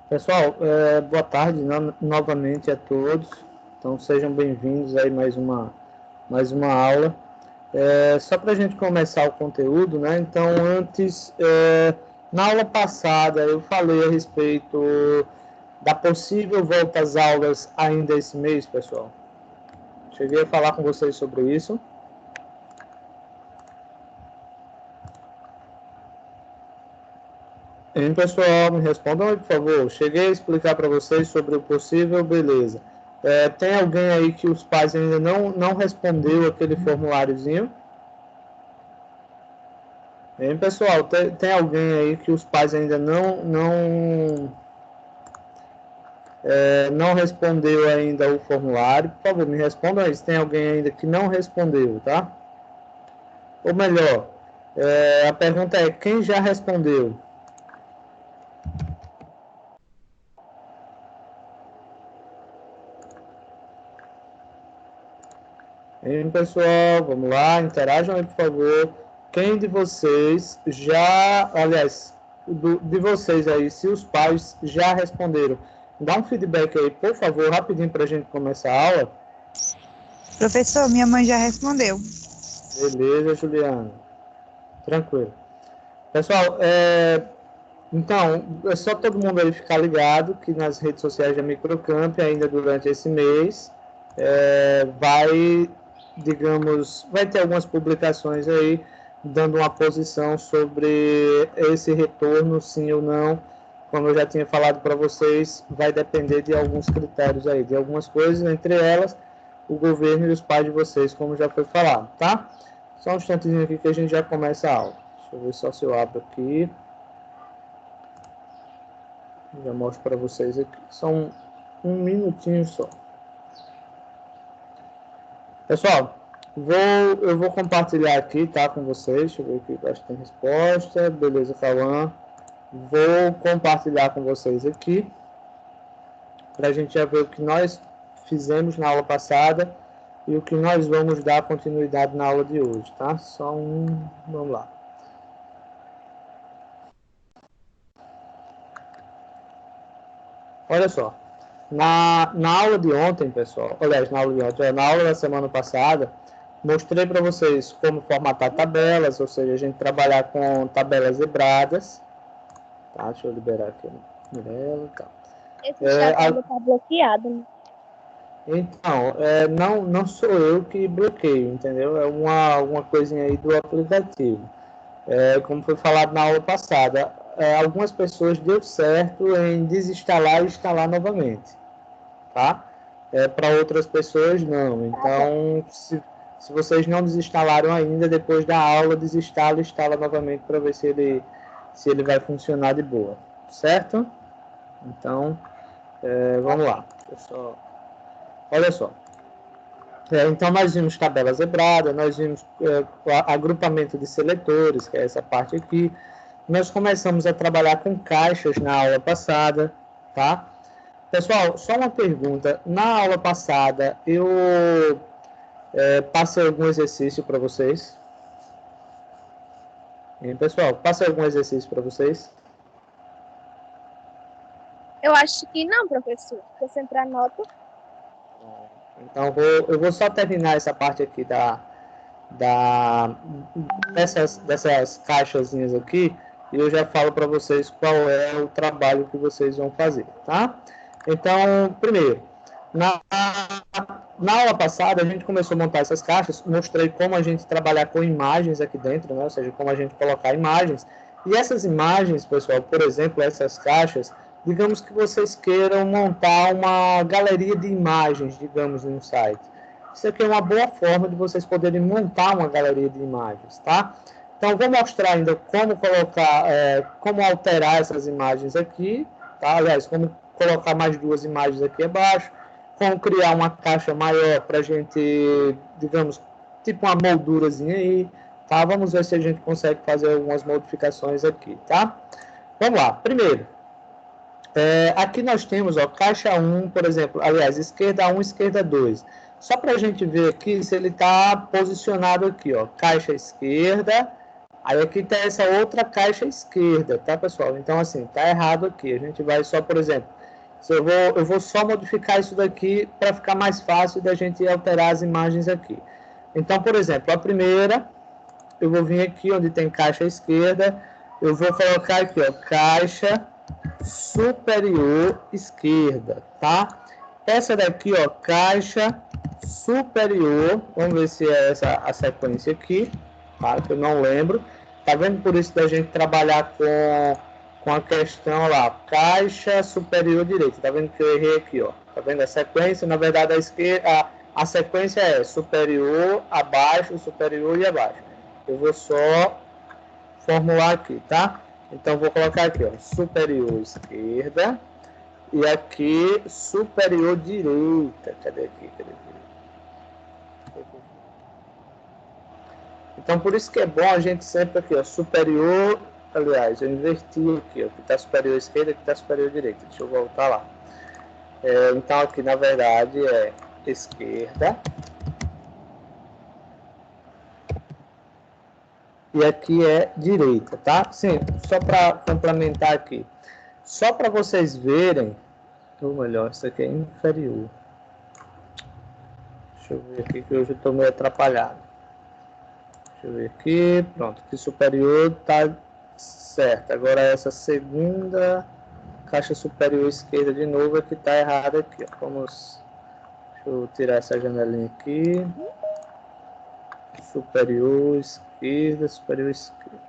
Pessoal, boa tarde novamente a todos. Então sejam bem-vindos aí mais uma aula. Só para a gente começar o conteúdo, né? Então antes, na aula passada eu falei a respeito da possível volta às aulas ainda esse mês, pessoal. Cheguei a falar com vocês sobre isso. Pessoal, me respondam aí, por favor. Cheguei a explicar para vocês sobre o possível, beleza. Tem alguém aí que os pais ainda não respondeu aquele formuláriozinho? Pessoal, tem alguém aí que os pais ainda não respondeu ainda o formulário? Por favor, me respondam aí se tem alguém ainda que não respondeu, tá? Ou melhor, a pergunta é, quem já respondeu? Pessoal, vamos lá, interajam aí, por favor. Quem de vocês já, aliás, de vocês aí, se os pais já responderam, dá um feedback aí, por favor, rapidinho para a gente começar a aula. Professor, minha mãe já respondeu. Beleza, Juliana. Tranquilo. Pessoal, então, é só todo mundo aí ficar ligado que nas redes sociais da Microcamp, ainda durante esse mês, vai ter algumas publicações aí dando uma posição sobre esse retorno, sim ou não. Como eu já tinha falado para vocês, vai depender de alguns critérios aí, de algumas coisas, entre elas o governo e os pais de vocês, como já foi falado, tá? Só um instantezinho aqui que a gente já começa a aula. Deixa eu ver só se eu abro aqui. Já mostro para vocês aqui. São um minutinho só. Pessoal, eu vou compartilhar aqui, tá, com vocês. Deixa eu ver aqui, acho que tem resposta. Beleza, Cauã. Vou compartilhar com vocês aqui, para a gente já ver o que nós fizemos na aula passada e o que nós vamos dar continuidade na aula de hoje, tá? Vamos lá. Olha só, na aula de ontem, pessoal, aliás, na aula da semana passada, mostrei para vocês como formatar tabelas, ou seja, a gente trabalhar com tabelas zebradas. Tá, deixa eu liberar aqui a Mirella, tá. Esse chat ainda está bloqueado, né? Então, não sou eu que bloqueio, entendeu? É uma coisinha aí do aplicativo. Como foi falado na aula passada, algumas pessoas deu certo em desinstalar e instalar novamente, tá? Para outras pessoas, não. Então, se vocês não desinstalaram ainda, depois da aula, desinstala e instala novamente para ver se ele vai funcionar de boa, certo? Então, vamos lá. Olha só. Então, nós vimos tabela zebrada, nós vimos agrupamento de seletores, que é essa parte aqui. Nós começamos a trabalhar com caixas na aula passada, tá? Pessoal, só uma pergunta. Na aula passada, eu passei algum exercício para vocês? Pessoal, passei algum exercício para vocês? Eu acho que não, professor. Você entrar nota. Então, eu vou só terminar essa parte aqui dessas caixazinhas aqui e eu já falo para vocês qual é o trabalho que vocês vão fazer, tá? Então, primeiro, na aula passada a gente começou a montar essas caixas, mostrei como a gente trabalhar com imagens aqui dentro, né? Ou seja, como a gente colocar imagens. E essas imagens, pessoal, por exemplo, essas caixas, digamos que vocês queiram montar uma galeria de imagens, digamos, em um site. Isso aqui é uma boa forma de vocês poderem montar uma galeria de imagens, tá? Então, vou mostrar ainda como colocar, como alterar essas imagens aqui, tá? Aliás, como colocar mais duas imagens aqui abaixo, como criar uma caixa maior para a gente, digamos, tipo uma moldurazinha aí, tá? Vamos ver se a gente consegue fazer algumas modificações aqui, tá? Vamos lá. Primeiro, aqui nós temos, ó, caixa 1, por exemplo, aliás, esquerda 1, esquerda 2. Só para a gente ver aqui se ele está posicionado aqui, ó, caixa esquerda, Aí aqui tem essa outra caixa esquerda, tá, pessoal? Então, assim, tá errado aqui. A gente vai só, por exemplo, eu vou só modificar isso daqui para ficar mais fácil da gente alterar as imagens aqui. Então, por exemplo, a primeira, eu vou vir aqui onde tem caixa esquerda, eu vou colocar aqui, ó, caixa superior esquerda, tá? Essa daqui, ó, caixa superior, vamos ver se é essa a sequência aqui, tá? Que eu não lembro. Tá vendo? Por isso da gente trabalhar com a questão lá, caixa superior direita. Tá vendo que eu errei aqui, ó? Tá vendo a sequência? Na verdade, a esquerda, a sequência é superior, abaixo, superior e abaixo. Eu vou só formular aqui, tá? Então, vou colocar aqui, ó, superior esquerda e aqui superior direita. Cadê aqui? Cadê aqui? Então, por isso que é bom a gente sempre aqui, ó, superior, aliás, eu inverti aqui, ó, aqui está superior esquerda, aqui está superior direita. Deixa eu voltar lá. Então, aqui, na verdade, é esquerda. E aqui é direita, tá? Sim, só para complementar aqui. Só para vocês verem, ou melhor, isso aqui é inferior. Deixa eu ver aqui que hoje eu estou meio atrapalhado. Deixa eu ver aqui, pronto, aqui superior está certo. Agora essa segunda caixa superior esquerda de novo é que está errada aqui. Ó. Vamos, deixa eu tirar essa janelinha aqui. Superior esquerda, superior esquerda.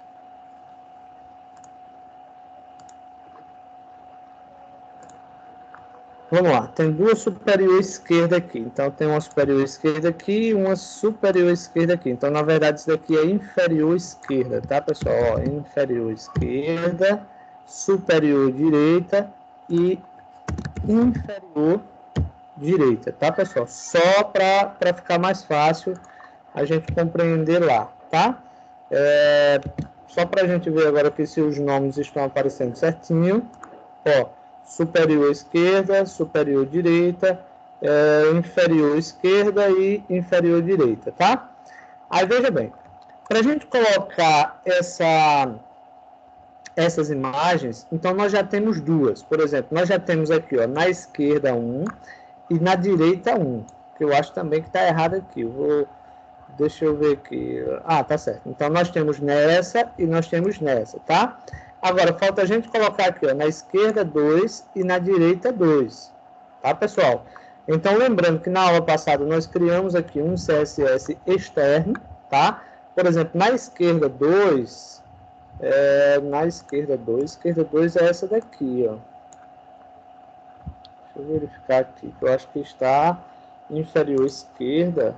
Vamos lá, tem duas superior esquerda aqui. Então, tem uma superior esquerda aqui e uma superior esquerda aqui. Então, na verdade, isso daqui é inferior esquerda, tá, pessoal? Ó, inferior esquerda, superior direita e inferior direita, tá, pessoal? Só para ficar mais fácil a gente compreender lá, tá? Só para a gente ver agora aqui se os nomes estão aparecendo certinho. Ó. Superior esquerda, superior direita, inferior esquerda e inferior direita, tá? Aí, veja bem, para a gente colocar essas imagens, então nós já temos duas. Por exemplo, nós já temos aqui, ó, na esquerda um e na direita um, que eu acho também que está errado aqui. Deixa eu ver aqui. Ah, tá certo. Então, nós temos nessa e nós temos nessa, tá? Agora, falta a gente colocar aqui, ó, na esquerda 2 e na direita 2. Tá, pessoal? Então, lembrando que na aula passada nós criamos aqui um CSS externo, tá? Por exemplo, na esquerda 2, esquerda 2 é essa daqui, ó. Deixa eu verificar aqui, que eu acho que está inferior esquerda.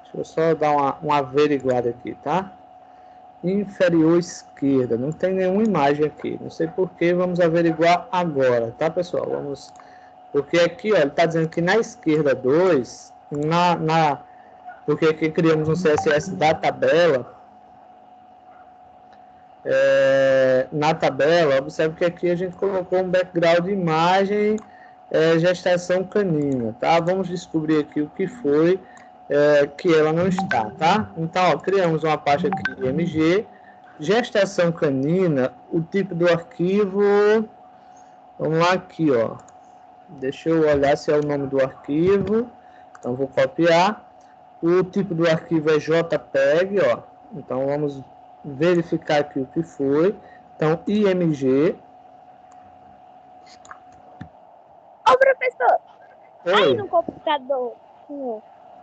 Deixa eu só dar uma averiguada aqui, tá? Inferior esquerda, não tem nenhuma imagem aqui, não sei porquê, vamos averiguar agora, tá, pessoal? Vamos, porque aqui, ó, ele está dizendo que na esquerda 2, porque aqui criamos um CSS da tabela, na tabela, observe que aqui a gente colocou um background de imagem, gestação canina, tá? Vamos descobrir aqui o que foi que ela não está, tá? Então, ó, criamos uma pasta aqui img, gestação canina, o tipo do arquivo, vamos lá aqui, ó, deixa eu olhar se é o nome do arquivo, então vou copiar, o tipo do arquivo é JPEG, ó, então vamos verificar aqui o que foi, então img. Ô, professor, Oi. aí no computador,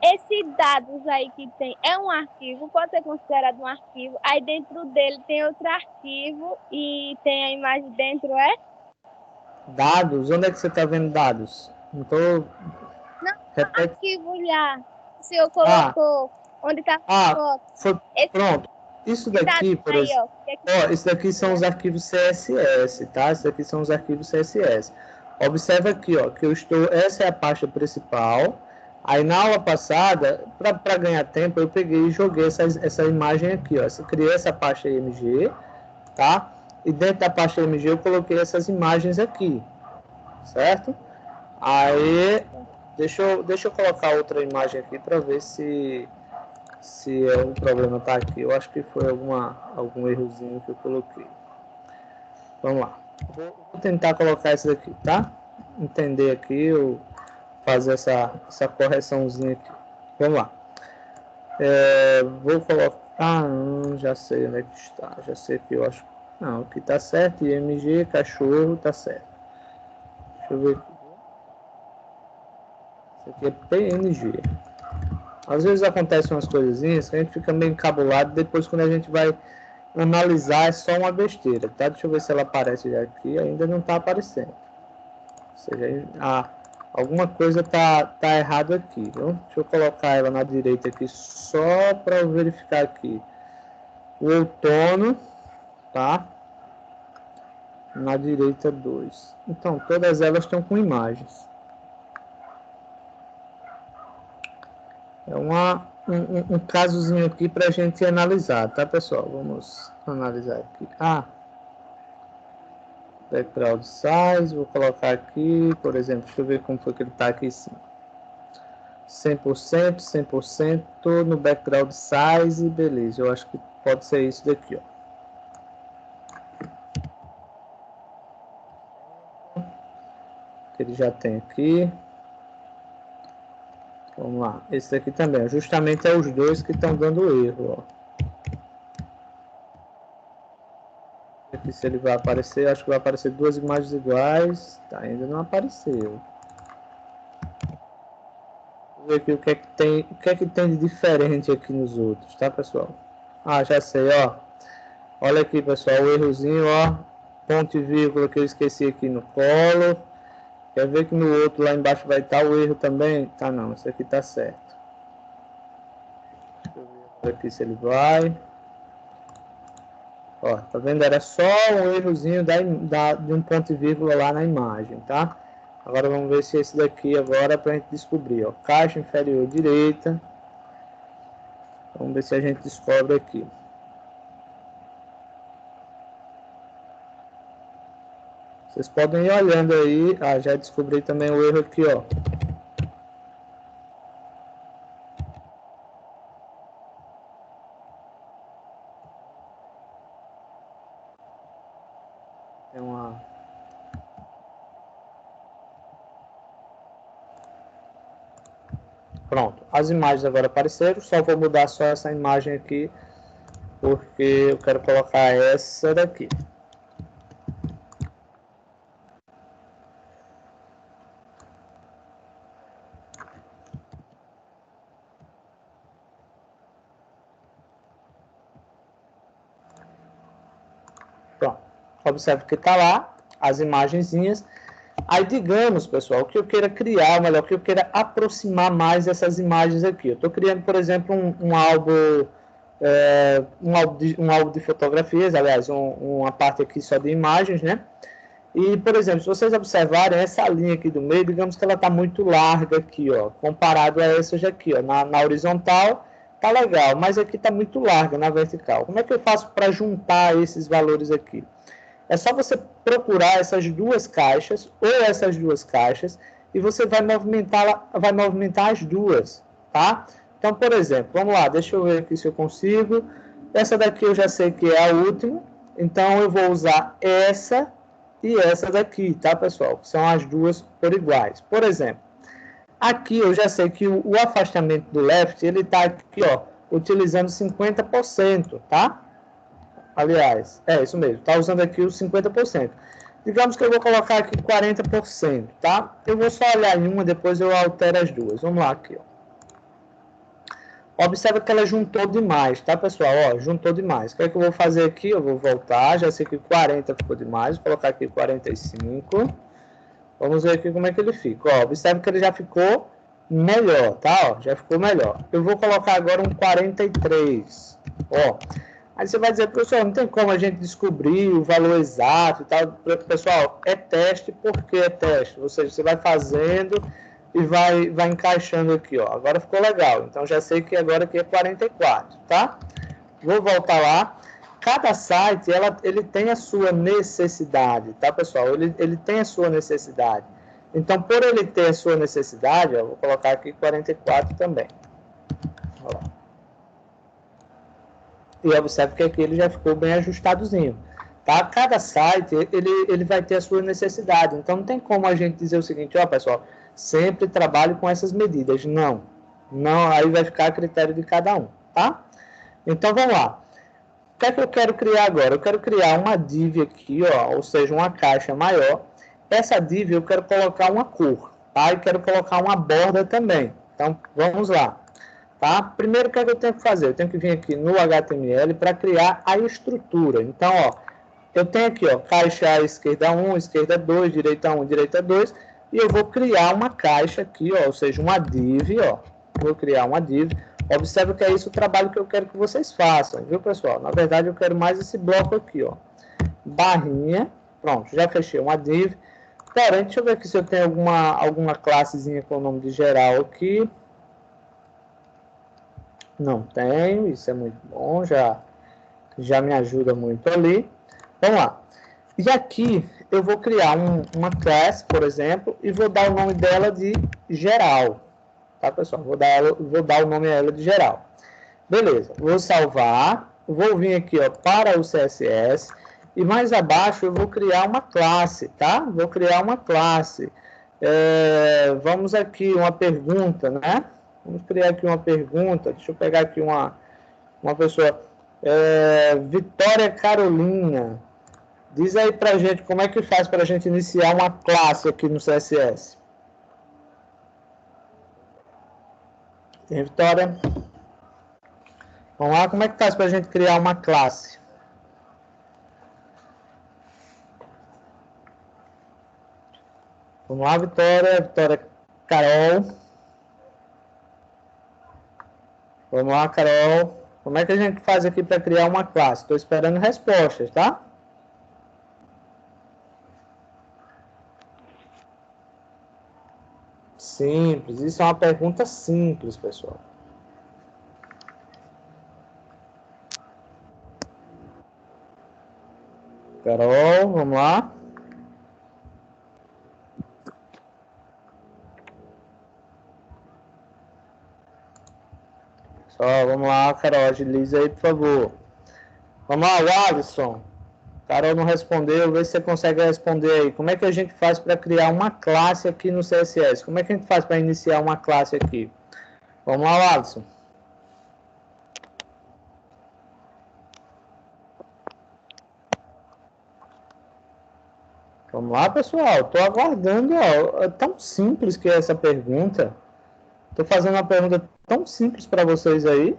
esse dados aí que tem é um arquivo, pode ser considerado um arquivo, aí dentro dele tem outro arquivo e tem a imagem dentro, Dados? Onde é que você está vendo dados? Não tô... Não, repete. Arquivo já, o senhor colocou, onde está a foto. Foi... Pronto. Isso daqui, por exemplo, isso daqui são os arquivos CSS, tá? Isso daqui são os arquivos CSS. Observa aqui, ó, que essa é a pasta principal. Aí na aula passada, para ganhar tempo, eu peguei e joguei essa imagem aqui, ó. Eu criei essa pasta img, tá? E dentro da pasta img eu coloquei essas imagens aqui, certo? Aí, deixa eu colocar outra imagem aqui para ver se se é o problema está aqui. Eu acho que foi algum errozinho que eu coloquei. Vamos lá. Vou tentar colocar isso daqui, tá? Entender aqui, eu fazer essa correçãozinha aqui. Vamos lá. Vou colocar... Ah, não, já sei onde é que está. Já sei que eu acho... Não, aqui tá certo. IMG, cachorro, tá certo. Deixa eu ver aqui. Isso aqui é PNG. Às vezes acontecem umas coisinhas que a gente fica meio encabulado. Depois, quando a gente vai analisar, é só uma besteira, tá? Deixa eu ver se ela aparece já aqui. Ainda não tá aparecendo. Ou seja, alguma coisa tá errado aqui, viu? Deixa eu colocar ela na direita aqui só para verificar aqui. O outono, tá? Na direita 2. Então, todas elas estão com imagens. É um casozinho aqui para a gente analisar, tá, pessoal? Vamos analisar aqui. Background size, vou colocar aqui, por exemplo, deixa eu ver como foi que ele está aqui, sim. 100%, 100% no background size, beleza. Eu acho que pode ser isso daqui, ó. Que ele já tem aqui. Vamos lá. Esse daqui também, justamente é os dois que estão dando erro, ó. Aqui se ele vai aparecer, acho que vai aparecer duas imagens iguais. Tá, ainda não apareceu. Vou ver aqui o que é que tem de diferente aqui nos outros, tá, pessoal? Já sei, ó. Olha aqui, pessoal, o errozinho, ó. Ponto e vírgula que eu esqueci aqui no colo. Quer ver que no outro lá embaixo vai estar o erro também? Tá, não, esse aqui tá certo. Deixa eu ver aqui se ele vai. Ó, tá vendo? Era só um errozinho de um ponto e vírgula lá na imagem, tá? Agora vamos ver se esse daqui agora pra gente descobrir, ó. Caixa inferior direita. Vamos ver se a gente descobre aqui. Vocês podem ir olhando aí. Já descobri também o erro aqui, ó. Pronto, as imagens agora apareceram, só vou mudar só essa imagem aqui, porque eu quero colocar essa daqui. Pronto, observe que está lá, as imagenzinhas. Aí, digamos, pessoal, que eu queira criar, ou melhor, que eu queira aproximar mais essas imagens aqui. Eu estou criando, por exemplo, um álbum de fotografias, aliás, uma parte aqui só de imagens, né? E, por exemplo, se vocês observarem, essa linha aqui do meio, digamos que ela está muito larga aqui, ó, comparado a essas aqui, ó, na horizontal, tá legal, mas aqui está muito larga na vertical. Como é que eu faço para juntar esses valores aqui? É só você procurar essas duas caixas, ou essas duas caixas, e você vai movimentar as duas, tá? Então, por exemplo, vamos lá, deixa eu ver aqui se eu consigo. Essa daqui eu já sei que é a última, então eu vou usar essa e essa daqui, tá, pessoal? São as duas por iguais. Por exemplo, aqui eu já sei que o afastamento do left, ele tá aqui, ó, utilizando 50%, tá? Aliás, é isso mesmo, tá usando aqui os 50%. Digamos que eu vou colocar aqui 40%, tá? Eu vou só olhar em uma, depois eu altero as duas. Vamos lá aqui, ó. Observa que ela juntou demais, tá, pessoal? Ó, juntou demais. O que é que eu vou fazer aqui? Eu vou voltar, já sei que 40 ficou demais, vou colocar aqui 45. Vamos ver aqui como é que ele fica. Ó, observa que ele já ficou melhor, tá? Ó, já ficou melhor. Eu vou colocar agora um 43. Ó, aí você vai dizer, professor, não tem como a gente descobrir o valor exato e tal. Pessoal, é teste porque é teste. Ou seja, você vai fazendo e vai encaixando aqui, ó. Agora ficou legal. Então, já sei que agora aqui é 44, tá? Vou voltar lá. Cada site, ele tem a sua necessidade, tá, pessoal? Ele tem a sua necessidade. Então, por ele ter a sua necessidade, ó, vou colocar aqui 44 também. Olha lá. E observe que aqui ele já ficou bem ajustadozinho. Tá? Cada site, ele vai ter a sua necessidade. Então, não tem como a gente dizer o seguinte, ó, pessoal, sempre trabalhe com essas medidas. Não. Não, aí vai ficar a critério de cada um, tá? Então, vamos lá. O que é que eu quero criar agora? Eu quero criar uma div aqui, ó, ou seja, uma caixa maior. Essa div eu quero colocar uma cor, tá? E quero colocar uma borda também. Então, vamos lá. Tá? Primeiro, o que é que eu tenho que fazer? Eu tenho que vir aqui no HTML para criar a estrutura. Então, ó, eu tenho aqui, ó, caixa esquerda 1, esquerda 2, direita 1, direita 2, e eu vou criar uma caixa aqui, ó, ou seja, uma div, ó. Vou criar uma div. Observe que é isso o trabalho que eu quero que vocês façam, viu, pessoal? Na verdade, eu quero mais esse bloco aqui, ó. Barrinha. Pronto, já fechei uma div. Porém, deixa eu ver aqui se eu tenho alguma classezinha com o nome de geral aqui. Não tenho, isso é muito bom, já me ajuda muito ali. Vamos lá. E aqui eu vou criar uma classe, por exemplo, e vou dar o nome dela de geral. Tá, pessoal? Vou dar o nome a ela de geral. Beleza. Vou salvar. Vou vir aqui, ó, para o CSS. E mais abaixo eu vou criar uma classe, tá? Vou criar uma classe. Vamos aqui, uma pergunta, né? Vamos criar aqui uma pergunta. Deixa eu pegar aqui uma pessoa. Vitória Carolina. Diz aí pra gente como é que faz para a gente iniciar uma classe aqui no CSS. Tem Vitória? Vamos lá, como é que faz para a gente criar uma classe? Vamos lá, Vitória Carol. Vamos lá, Carol. Como é que a gente faz aqui para criar uma classe? Estou esperando respostas, tá? Simples. Isso é uma pergunta simples, pessoal. Carol, vamos lá. Vamos lá, Carol, agiliza aí, por favor. Vamos lá, o Alisson. Carol não respondeu, vê se você consegue responder aí. Como é que a gente faz para criar uma classe aqui no CSS? Como é que a gente faz para iniciar uma classe aqui? Vamos lá, Alisson. Vamos lá, pessoal. Estou aguardando. Ó. É tão simples que é essa pergunta. Estou fazendo uma pergunta tão simples para vocês aí.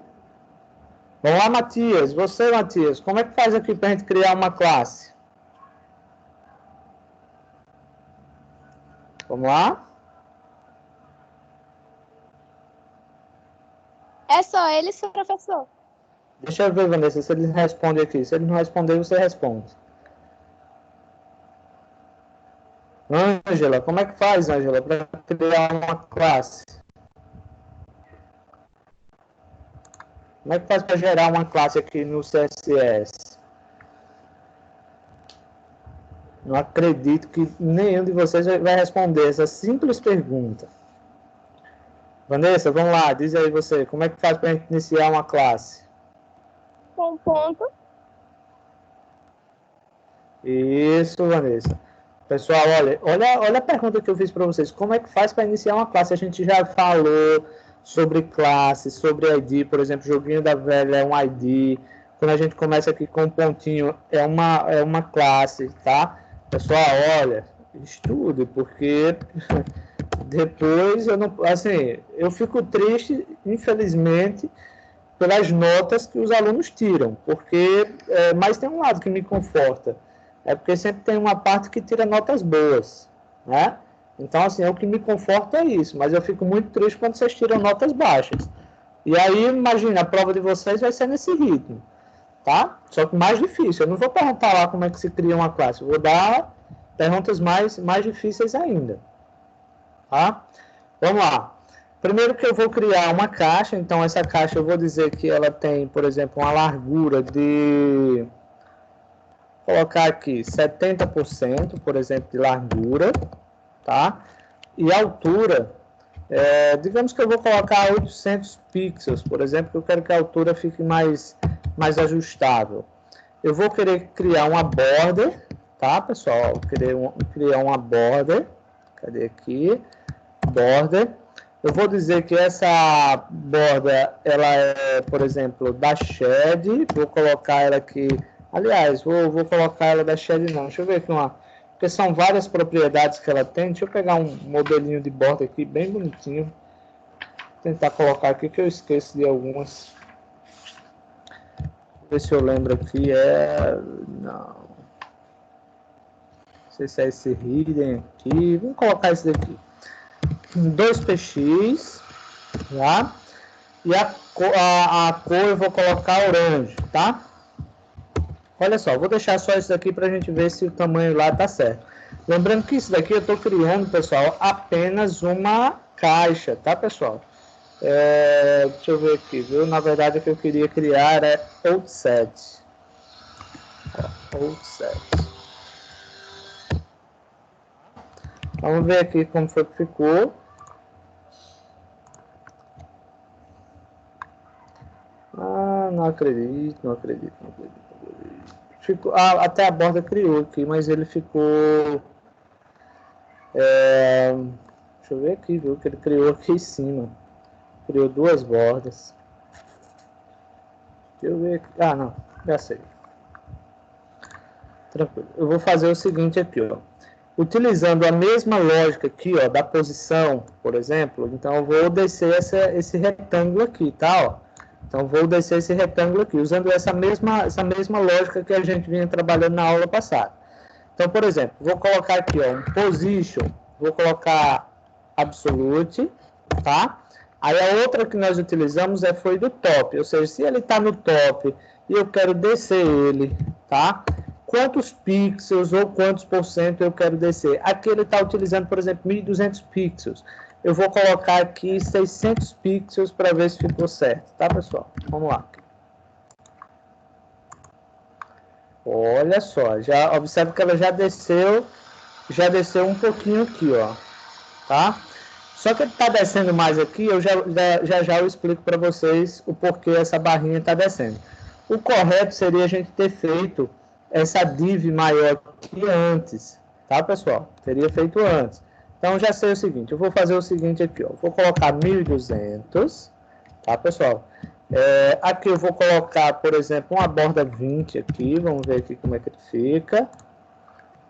Vamos lá, Matias. Você, Matias, como é que faz aqui para a gente criar uma classe? Vamos lá? É só ele, seu professor. Deixa eu ver, Vanessa, se ele responde aqui. Se ele não responder, você responde. Ângela, como é que faz, Ângela, para criar uma classe? Como é que faz para gerar uma classe aqui no CSS? Não acredito que nenhum de vocês vai responder essa simples pergunta. Vanessa, vamos lá, diz aí você, como é que faz para a gente iniciar uma classe? Com ponto. Isso, Vanessa. Pessoal, olha a pergunta que eu fiz para vocês. Como é que faz para iniciar uma classe? A gente já falou sobre classe, sobre ID, por exemplo, joguinho da velha é um ID. Quando a gente começa aqui com um pontinho, é uma classe, tá? Pessoal, olha, estude, porque depois eu fico triste, infelizmente, pelas notas que os alunos tiram, porque, mas tem um lado que me conforta, é porque sempre tem uma parte que tira notas boas, né? Então, assim, o que me conforta é isso, mas eu fico muito triste quando vocês tiram notas baixas. E aí, imagina, a prova de vocês vai ser nesse ritmo, tá? Só que mais difícil. Eu não vou perguntar lá como é que se cria uma classe, eu vou dar perguntas mais difíceis ainda, tá? Vamos lá. Primeiro que eu vou criar uma caixa, então essa caixa eu vou dizer que ela tem, por exemplo, uma largura de... Vou colocar aqui 70%, por exemplo, de largura, tá? E a altura, digamos que eu vou colocar 800 pixels, por exemplo, que eu quero que a altura fique mais mais ajustável. Eu vou querer criar uma border, tá, pessoal? Criar uma border. Cadê aqui? Border. Eu vou dizer que essa borda, ela é, por exemplo, da Shed. Vou colocar ela aqui. Aliás, vou colocar ela da Shed não. Deixa eu ver aqui uma. Porque são várias propriedades que ela tem. Deixa eu pegar um modelinho de borda aqui, bem bonitinho. Vou tentar colocar aqui, que eu esqueço de algumas. Ver se eu lembro aqui. Não. Não sei se é esse hidden aqui. Vamos colocar esse daqui. 2px, tá? E a cor eu vou colocar orange, tá? Olha só, vou deixar só isso aqui para a gente ver se o tamanho lá tá certo. Lembrando que isso daqui eu estou criando, pessoal, apenas uma caixa, tá, pessoal? Deixa eu ver aqui, viu? Na verdade, o que eu queria criar é outset. Outset. Vamos ver aqui como foi que ficou. Não acredito, não acredito. Ficou, até a borda criou aqui, mas ele ficou... deixa eu ver aqui, viu? Que ele criou aqui em cima. Criou duas bordas. Deixa eu ver aqui. Não, já sei. Tranquilo. Eu vou fazer o seguinte aqui, ó. Utilizando a mesma lógica aqui, ó, da posição, por exemplo, então eu vou descer esse retângulo aqui, tá, ó? Então, vou descer esse retângulo aqui, usando essa mesma lógica que a gente vinha trabalhando na aula passada. Então, por exemplo, vou colocar aqui, ó, um position, vou colocar absolute, tá? Aí, a outra que nós utilizamos foi do top, ou seja, se ele está no top e eu quero descer ele, tá? Quantos pixels ou quantos por cento eu quero descer? Aqui ele está utilizando, por exemplo, 1.200 pixels. Eu vou colocar aqui 600 pixels para ver se ficou certo, tá, pessoal? Vamos lá. Olha só, já observa que ela já desceu um pouquinho aqui, ó, tá? Só que ele está descendo mais aqui, eu já eu explico para vocês o porquê essa barrinha está descendo. O correto seria a gente ter feito essa div maior que antes, tá, pessoal? Teria feito antes. Então, já sei o seguinte, eu vou fazer o seguinte aqui, ó. Vou colocar 1.200, tá, pessoal? Aqui eu vou colocar, por exemplo, uma borda 20 aqui. Vamos ver aqui como é que ele fica.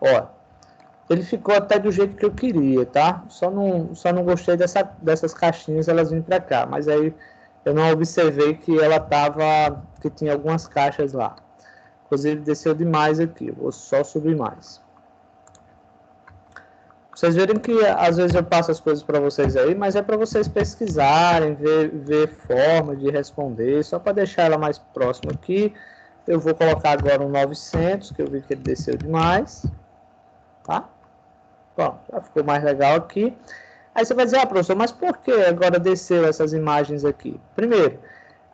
Ó, ele ficou até do jeito que eu queria, tá? Só não gostei dessas caixinhas, elas vêm para cá. Mas aí eu não observei que que tinha algumas caixas lá. Inclusive, desceu demais aqui. Vou só subir mais. Vocês verem que às vezes eu passo as coisas para vocês aí, mas é para vocês pesquisarem, ver forma de responder, só para deixar ela mais próxima aqui. Eu vou colocar agora um 900, que eu vi que ele desceu demais, tá? Bom, já ficou mais legal aqui. Aí você vai dizer, professor, mas por que agora desceu essas imagens aqui? Primeiro,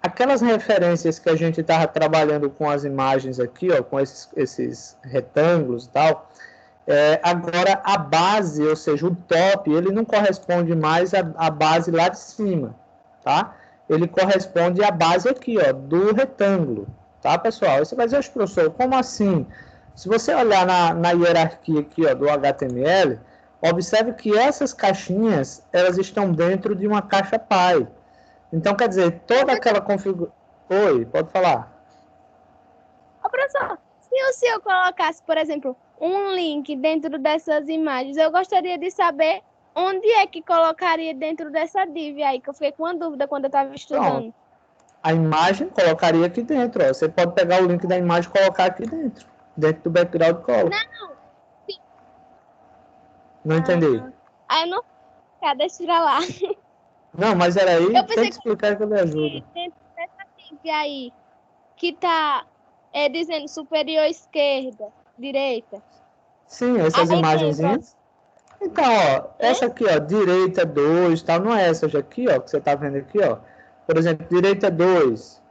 aquelas referências que a gente estava trabalhando com as imagens aqui, ó, com esses retângulos e tal, agora a base, ou seja, o top, ele não corresponde mais à base lá de cima, tá? Ele corresponde à base aqui, ó, do retângulo, tá, pessoal? Aí você vai dizer, professor, como assim? Se você olhar na hierarquia aqui, ó, do HTML, observe que essas caixinhas, elas estão dentro de uma caixa pai. Então, quer dizer, toda aquela configuração... Oi, pode falar. Ô, professor, se o senhor colocasse, por exemplo, um link dentro dessas imagens, eu gostaria de saber onde é que colocaria dentro dessa div aí, que eu fiquei com uma dúvida quando eu estava estudando. Pronto. A imagem colocaria aqui dentro, ó. Você pode pegar o link da imagem e colocar aqui dentro do background color. Não. Sim. Não entendi. Aí eu não... deixa eu tirar lá. Não, mas era aí, eu tem que explicar que eu lhe ajudo. Dentro dessa div aí, que tá dizendo superior esquerda, direita. Sim, essas aí imagenzinhas. Então, ó, essa aqui, ó, direita 2, tal, não é essa aqui, ó, que você tá vendo aqui, ó. Por exemplo, direita 2,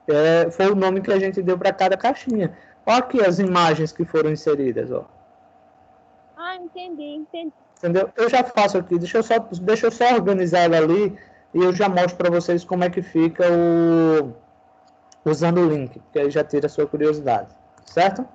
foi o nome que a gente deu para cada caixinha. Olha aqui as imagens que foram inseridas, ó. Entendi. Entendeu? Eu já faço aqui, deixa eu só organizar ela ali e eu já mostro para vocês como é que fica usando o link, porque aí já tira a sua curiosidade, certo?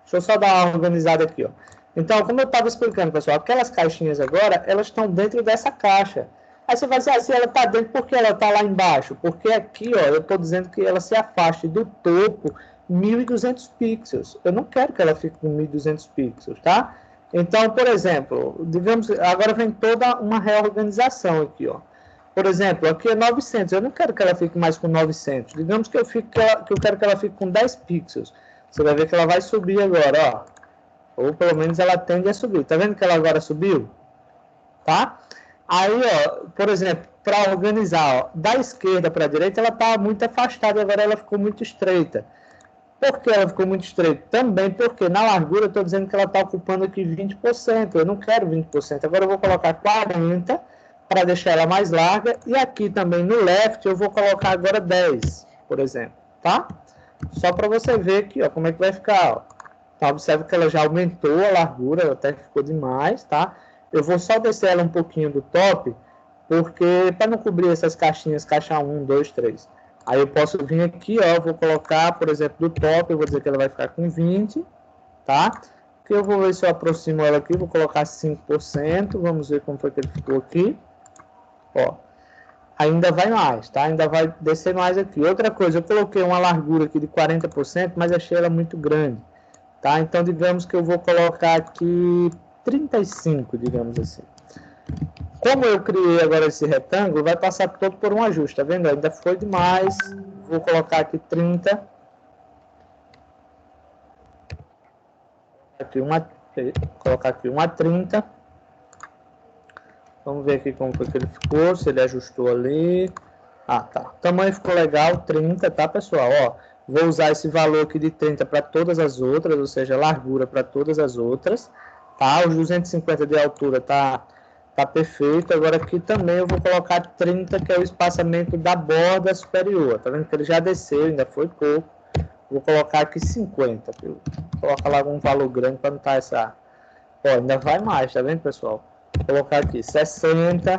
Deixa eu só dar uma organizada aqui, ó. Então, como eu estava explicando, pessoal, aquelas caixinhas agora, elas estão dentro dessa caixa. Aí você vai dizer assim, ela está dentro, por que ela está lá embaixo? Porque aqui, ó, eu estou dizendo que ela se afaste do topo 1.200 pixels. Eu não quero que ela fique com 1.200 pixels, tá? Então, por exemplo, digamos, agora vem toda uma reorganização aqui, ó. Por exemplo, aqui é 900, eu não quero que ela fique mais com 900. Digamos que eu quero que ela fique com 10 pixels. Você vai ver que ela vai subir agora, ó. Ou pelo menos ela tende a subir. Tá vendo que ela agora subiu? Tá? Aí, ó, por exemplo, para organizar, ó, da esquerda para a direita, ela está muito afastada, agora ela ficou muito estreita. Por que ela ficou muito estreita? Também porque na largura eu estou dizendo que ela está ocupando aqui 20%. Eu não quero 20%. Agora eu vou colocar 40% para deixar ela mais larga. E aqui também no left eu vou colocar agora 10%, por exemplo. Tá? Só para você ver aqui, ó, como é que vai ficar. Ó. Então, observe que ela já aumentou a largura, ela até ficou demais, tá? Eu vou só descer ela um pouquinho do top, porque para não cobrir essas caixinhas, caixa 1, 2, 3. Aí eu posso vir aqui, ó, vou colocar, por exemplo, do top, eu vou dizer que ela vai ficar com 20, tá? Que eu vou ver se eu aproximo ela aqui, vou colocar 5%, vamos ver como foi que ele ficou aqui. Ó, ainda vai mais, tá? Ainda vai descer mais aqui. Outra coisa, eu coloquei uma largura aqui de 40%, mas achei ela muito grande, tá? Então, digamos que eu vou colocar aqui 35, digamos assim. Como eu criei agora esse retângulo, vai passar todo por um ajuste, tá vendo? Ainda foi demais. Vou colocar aqui 30. Colocar aqui uma 30. Vamos ver aqui como foi que ele ficou, se ele ajustou ali. Ah, tá. O tamanho ficou legal, 30, tá, pessoal? Ó, vou usar esse valor aqui de 30 para todas as outras, ou seja, largura para todas as outras. Tá? Os 250 de altura tá perfeito. Agora aqui também eu vou colocar 30, que é o espaçamento da borda superior. Tá vendo que ele já desceu, ainda foi pouco. Vou colocar aqui 50. Viu? Coloca lá algum valor grande para não estar essa... Ó, ainda vai mais, tá vendo, pessoal? Vou colocar aqui 60.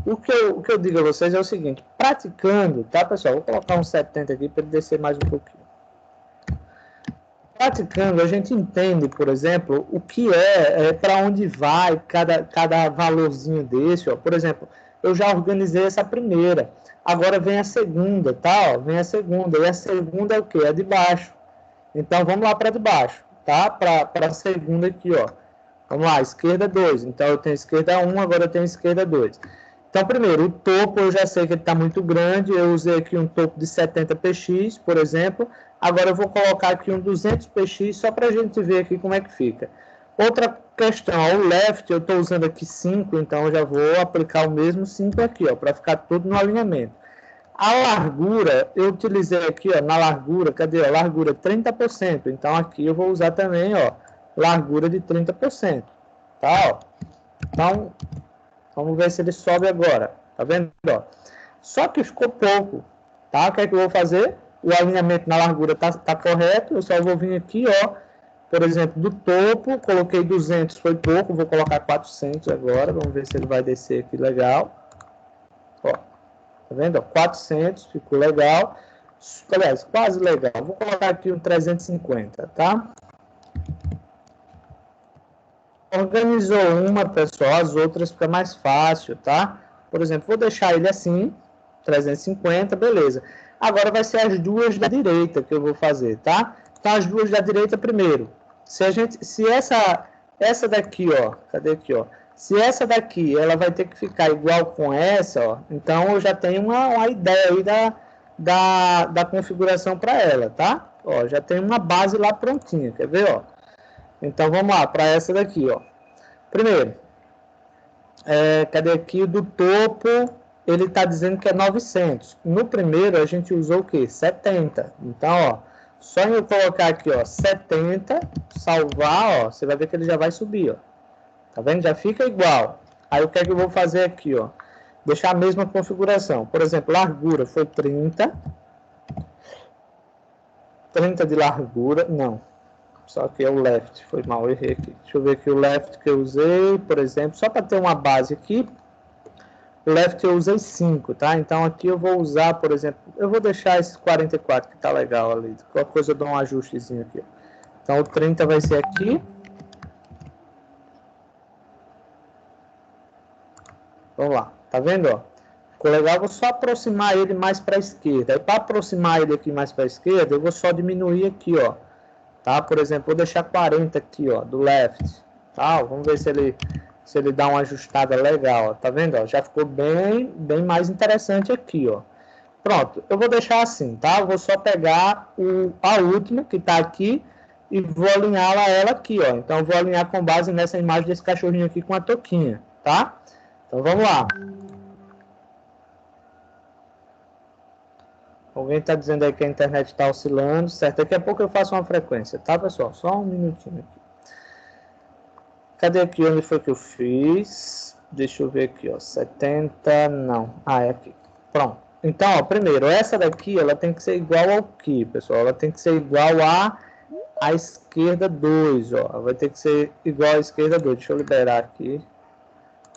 O que eu digo a vocês é o seguinte, praticando, tá, pessoal? Vou colocar um 70 aqui para ele descer mais um pouquinho. Praticando, a gente entende, por exemplo, o que para onde vai cada valorzinho desse. Ó. Por exemplo, eu já organizei essa primeira. Agora vem a segunda, tá? Ó, vem a segunda. E a segunda é o quê? É de baixo. Então, vamos lá para de baixo, tá? Para a segunda aqui, ó. Vamos lá, esquerda 2. Então, eu tenho esquerda 1, agora eu tenho esquerda 2. Então, primeiro, o topo eu já sei que ele está muito grande. Eu usei aqui um topo de 70 px, por exemplo. Agora eu vou colocar aqui um 200 px só para a gente ver aqui como é que fica. Outra questão, ó, o left eu estou usando aqui 5, então eu já vou aplicar o mesmo 5 aqui, ó, para ficar tudo no alinhamento. A largura, eu utilizei aqui, ó, na largura, cadê? Ó, largura 30%. Então aqui eu vou usar também, ó, largura de 30%. Tá, ó. Então, vamos ver se ele sobe agora. Tá vendo, ó? Só que ficou pouco, tá? O que é que eu vou fazer? O alinhamento na largura tá correto, eu só vou vir aqui, ó, por exemplo, do topo, coloquei 200, foi pouco, vou colocar 400 agora, vamos ver se ele vai descer aqui legal. Ó, tá vendo? Ó, 400, ficou legal. Aliás, quase legal. Vou colocar aqui um 350, tá? Organizou uma, pessoal, as outras fica mais fácil, tá? Por exemplo, vou deixar ele assim, 350, beleza. Agora vai ser as duas da direita que eu vou fazer, tá? Então, as duas da direita primeiro. Se essa daqui, ó, cadê aqui, ó? Se essa daqui, ela vai ter que ficar igual com essa, ó, então eu já tenho uma ideia aí da configuração para ela, tá? Ó, já tem uma base lá prontinha, quer ver, ó? Então, vamos lá, para essa daqui, ó. Primeiro, cadê aqui o do topo? Ele está dizendo que é 900. No primeiro, a gente usou o quê? 70. Então, ó, só eu colocar aqui, ó, 70, salvar, ó, você vai ver que ele já vai subir, ó. Tá vendo? Já fica igual. Aí, o que é que eu vou fazer aqui, ó? Deixar a mesma configuração. Por exemplo, largura foi 30. 30 de largura, não. Só que é o left, foi mal, errei aqui. Deixa eu ver aqui o left que eu usei, por exemplo, só para ter uma base aqui. O left eu usei 5, tá? Então aqui eu vou usar, por exemplo, eu vou deixar esse 44 que tá legal ali. Qualquer coisa eu dou um ajustezinho aqui. Então o 30 vai ser aqui. Vamos lá, tá vendo, ó? Ficou legal, eu vou só aproximar ele mais para a esquerda. Aí para aproximar ele aqui mais para a esquerda, eu vou só diminuir aqui, ó. Tá? Por exemplo, vou deixar 40 aqui, ó, do left. Tá? Vamos ver se ele dá uma ajustada legal, ó. Tá vendo, ó? Já ficou bem mais interessante aqui, ó. Pronto, eu vou deixar assim, tá? Eu vou só pegar a última que tá aqui e vou alinhá-la ela aqui, ó. Então eu vou alinhar com base nessa imagem desse cachorrinho aqui com a touquinha, tá? Então vamos lá. Alguém está dizendo aí que a internet está oscilando, certo? Daqui a pouco eu faço uma frequência, tá, pessoal? Só um minutinho aqui. Cadê aqui onde foi que eu fiz? Deixa eu ver aqui, ó. 70, não. Ah, é aqui. Pronto. Então, ó, primeiro, essa daqui, ela tem que ser igual ao que, pessoal? Ela tem que ser igual à esquerda 2, ó. Ela vai ter que ser igual à esquerda 2. Deixa eu liberar aqui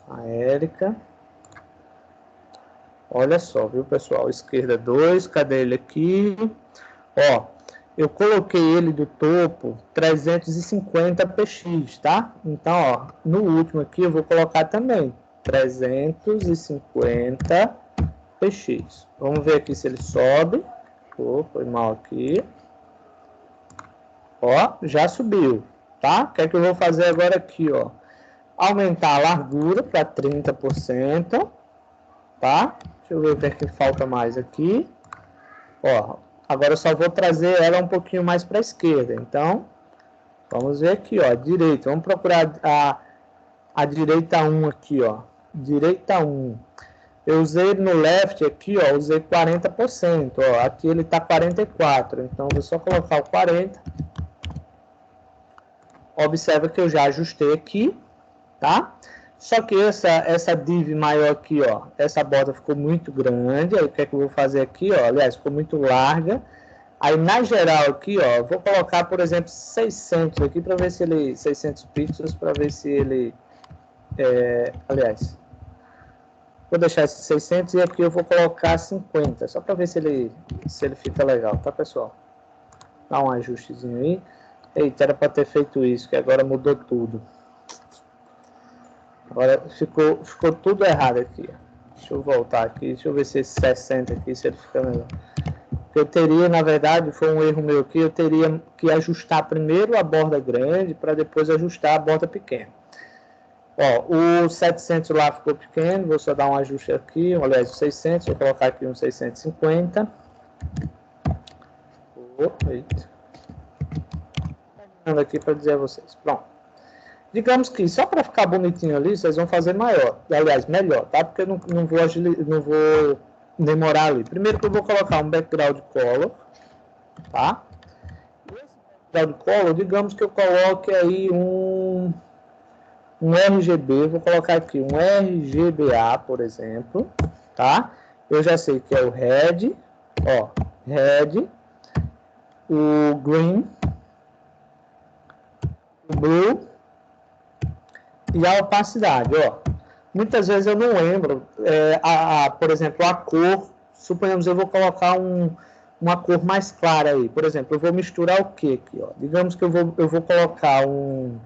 a Érica. Olha só, viu, pessoal? Esquerda 2, cadê ele aqui? Ó, eu coloquei ele do topo 350 px, tá? Então, ó, no último aqui eu vou colocar também 350 px. Vamos ver aqui se ele sobe. Oh, foi mal aqui. Ó, já subiu, tá? O que é que eu vou fazer agora aqui, ó? Aumentar a largura para 30%, tá? Deixa eu ver o que é que falta mais aqui. Ó, agora eu só vou trazer ela um pouquinho mais para a esquerda. Então, vamos ver aqui, ó, direita. Vamos procurar a direita 1 aqui, ó. Direita 1. Eu usei no left aqui, ó, usei 40%. Ó, aqui ele tá 44%. Então, vou só colocar o 40%. Observa que eu já ajustei aqui, tá? Só que essa div maior aqui, ó, essa borda ficou muito grande. Aí o que é que eu vou fazer aqui, ó? Aliás, ficou muito larga. Aí na geral aqui, ó, vou colocar, por exemplo, 600 aqui para ver se ele 600 pixels para ver se ele aliás, vou deixar esse 600 e aqui eu vou colocar 50, só para ver se ele fica legal, tá, pessoal? Dá um ajustezinho aí. Eita, era para ter feito isso, que agora mudou tudo. Agora ficou tudo errado aqui. Deixa eu voltar aqui. Deixa eu ver se esse 60 aqui, se ele fica melhor. Eu teria, na verdade, foi um erro meu aqui. Eu teria que ajustar primeiro a borda grande para depois ajustar a borda pequena. Ó, o 700 lá ficou pequeno. Vou só dar um ajuste aqui. Aliás, o 600. Vou colocar aqui um 650. Eita. Aqui para dizer a vocês. Pronto. Digamos que só para ficar bonitinho ali, vocês vão fazer maior. Aliás, melhor, tá? Porque eu não vou demorar ali. Primeiro que eu vou colocar um background color, tá? Esse background color, digamos que eu coloque aí um RGB, vou colocar aqui um RGBA, por exemplo, tá? Eu já sei que é o red, ó, red, o green, o blue e a opacidade, ó. Muitas vezes eu não lembro, por exemplo, a cor, suponhamos eu vou colocar uma cor mais clara aí, por exemplo, eu vou misturar o que aqui, ó? Digamos que eu vou colocar um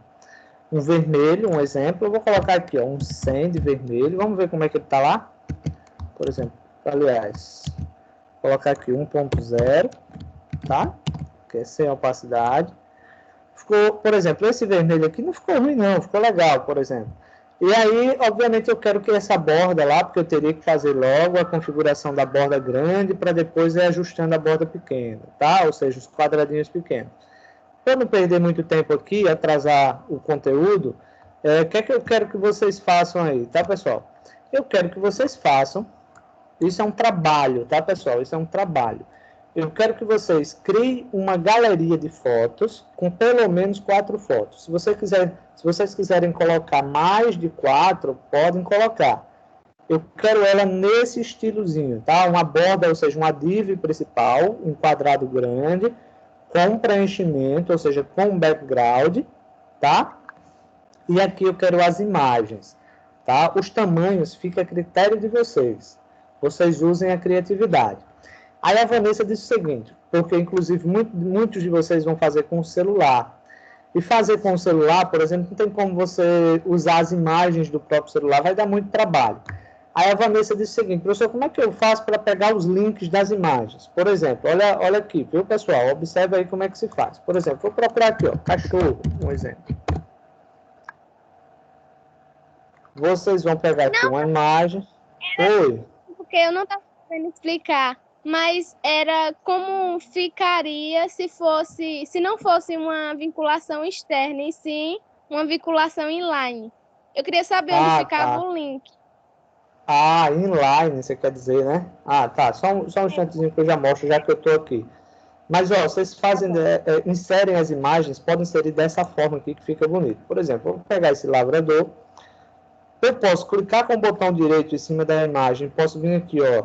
vermelho, um exemplo, eu vou colocar aqui, ó, um 100 de vermelho, vamos ver como é que ele tá lá, por exemplo, aliás, vou colocar aqui 1.0, tá? Que é sem opacidade. Ficou, por exemplo, esse vermelho aqui não ficou ruim não, ficou legal, por exemplo. E aí, obviamente, eu quero que essa borda lá, porque eu teria que fazer logo a configuração da borda grande para depois ir ajustando a borda pequena, tá? Ou seja, os quadradinhos pequenos. Para não perder muito tempo aqui, atrasar o conteúdo, o que é que eu quero que vocês façam aí, tá, pessoal? Eu quero que vocês façam, isso é um trabalho, tá, pessoal? Isso é um trabalho. Eu quero que vocês criem uma galeria de fotos com pelo menos 4 fotos. Se vocês quiserem colocar mais de 4, podem colocar. Eu quero ela nesse estilozinho, tá? Uma borda, ou seja, uma div principal, um quadrado grande, com preenchimento, ou seja, com background, tá? E aqui eu quero as imagens. tá? Os tamanhos fica a critério de vocês. Vocês usem a criatividade. Aí a Vanessa disse o seguinte, porque inclusive muitos de vocês vão fazer com o celular. E fazer com o celular, por exemplo, não tem como você usar as imagens do próprio celular, vai dar muito trabalho. Aí a Vanessa disse o seguinte, professor, como é que eu faço para pegar os links das imagens? Por exemplo, olha aqui, viu, pessoal? Observe aí como é que se faz. Por exemplo, vou procurar aqui, ó, cachorro, um exemplo. Vocês vão pegar aqui uma imagem. Oi. Porque eu não estava sabendo explicar, mas era como ficaria se não fosse uma vinculação externa, e sim uma vinculação inline. Eu queria saber onde ficava o link. Inline, você quer dizer, né? Tá. Só um instantezinho que eu já mostro, já que eu estou aqui. Mas, ó, vocês fazem, inserem as imagens, podem inserir dessa forma aqui, que fica bonito. Por exemplo, vou pegar esse lavrador. Eu posso clicar com o botão direito em cima da imagem, posso vir aqui, ó,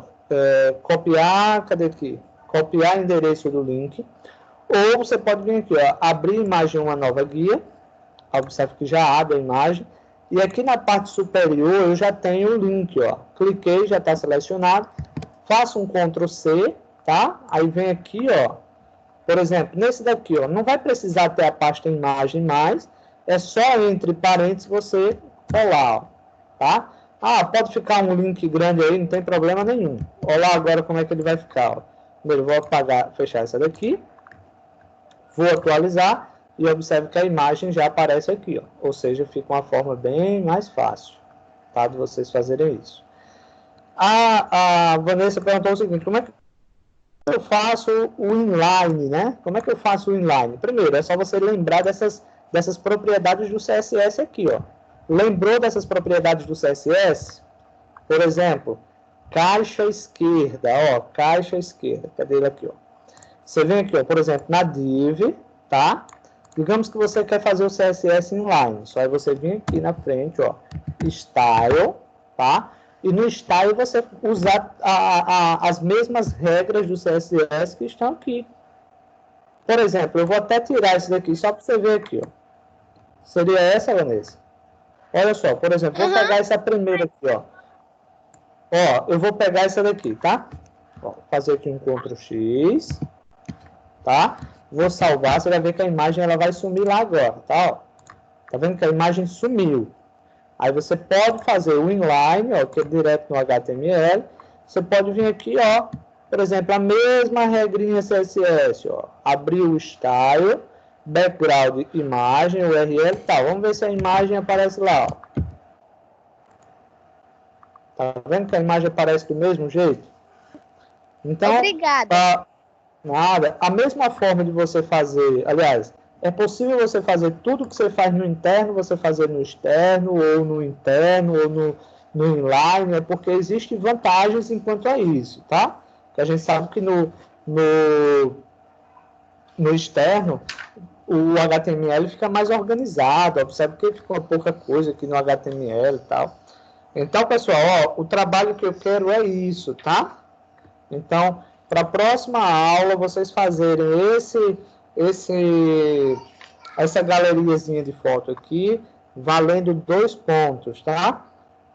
copiar, cadê aqui? Copiar endereço do link. Ou você pode vir aqui, ó, abrir imagem uma nova guia. Observe que já abre a imagem. E aqui na parte superior eu já tenho o link, ó. Cliquei, já está selecionado. Faço um Ctrl C, tá? Aí vem aqui, ó. Por exemplo, nesse daqui, ó, não vai precisar ter a pasta imagem mais. É só entre parênteses você colar, ó, tá? Pode ficar um link grande aí, não tem problema nenhum. Olha lá agora como é que ele vai ficar, ó. Primeiro vou apagar, fechar essa daqui. Vou atualizar. E observe que a imagem já aparece aqui, ó. Ou seja, fica uma forma bem mais fácil, tá, de vocês fazerem isso. A Vanessa perguntou o seguinte, como é que eu faço o inline, né? Como é que eu faço o inline? Primeiro, é só você lembrar dessas propriedades do CSS aqui, ó. Lembrou dessas propriedades do CSS? Por exemplo, caixa esquerda, ó, caixa esquerda. Cadê ele aqui, ó? Você vem aqui, ó, por exemplo, na div, tá? Digamos que você quer fazer o CSS inline. Só aí você vem aqui na frente, ó, style, tá? E no style você usar as mesmas regras do CSS que estão aqui. Por exemplo, eu vou até tirar isso daqui, só para você ver aqui, ó. Seria essa, Vanessa? Olha só, por exemplo, vou pegar essa primeira aqui, ó. Ó, eu vou pegar essa daqui, tá? Ó, vou fazer aqui um Ctrl X, tá? Vou salvar, você vai ver que a imagem ela vai sumir lá agora, tá? Ó, tá vendo que a imagem sumiu? Aí você pode fazer o inline, ó, que é direto no HTML. Você pode vir aqui, ó, por exemplo, a mesma regrinha CSS, ó. Abrir o style, background, imagem, URL, tá. Vamos ver se a imagem aparece lá, ó. Tá vendo que a imagem aparece do mesmo jeito? Então, obrigada. Nada. A mesma forma de você fazer, aliás, é possível você fazer tudo que você faz no interno, você fazer no externo, ou no interno, ou no inline, é porque existem vantagens enquanto a isso, tá? Porque a gente sabe que no externo, o HTML fica mais organizado, observe que ficou pouca coisa aqui no HTML e tal. Então, pessoal, ó, o trabalho que eu quero é isso, tá? Então, para a próxima aula, vocês fazerem essa galeriazinha de foto aqui, valendo 2 pontos, tá?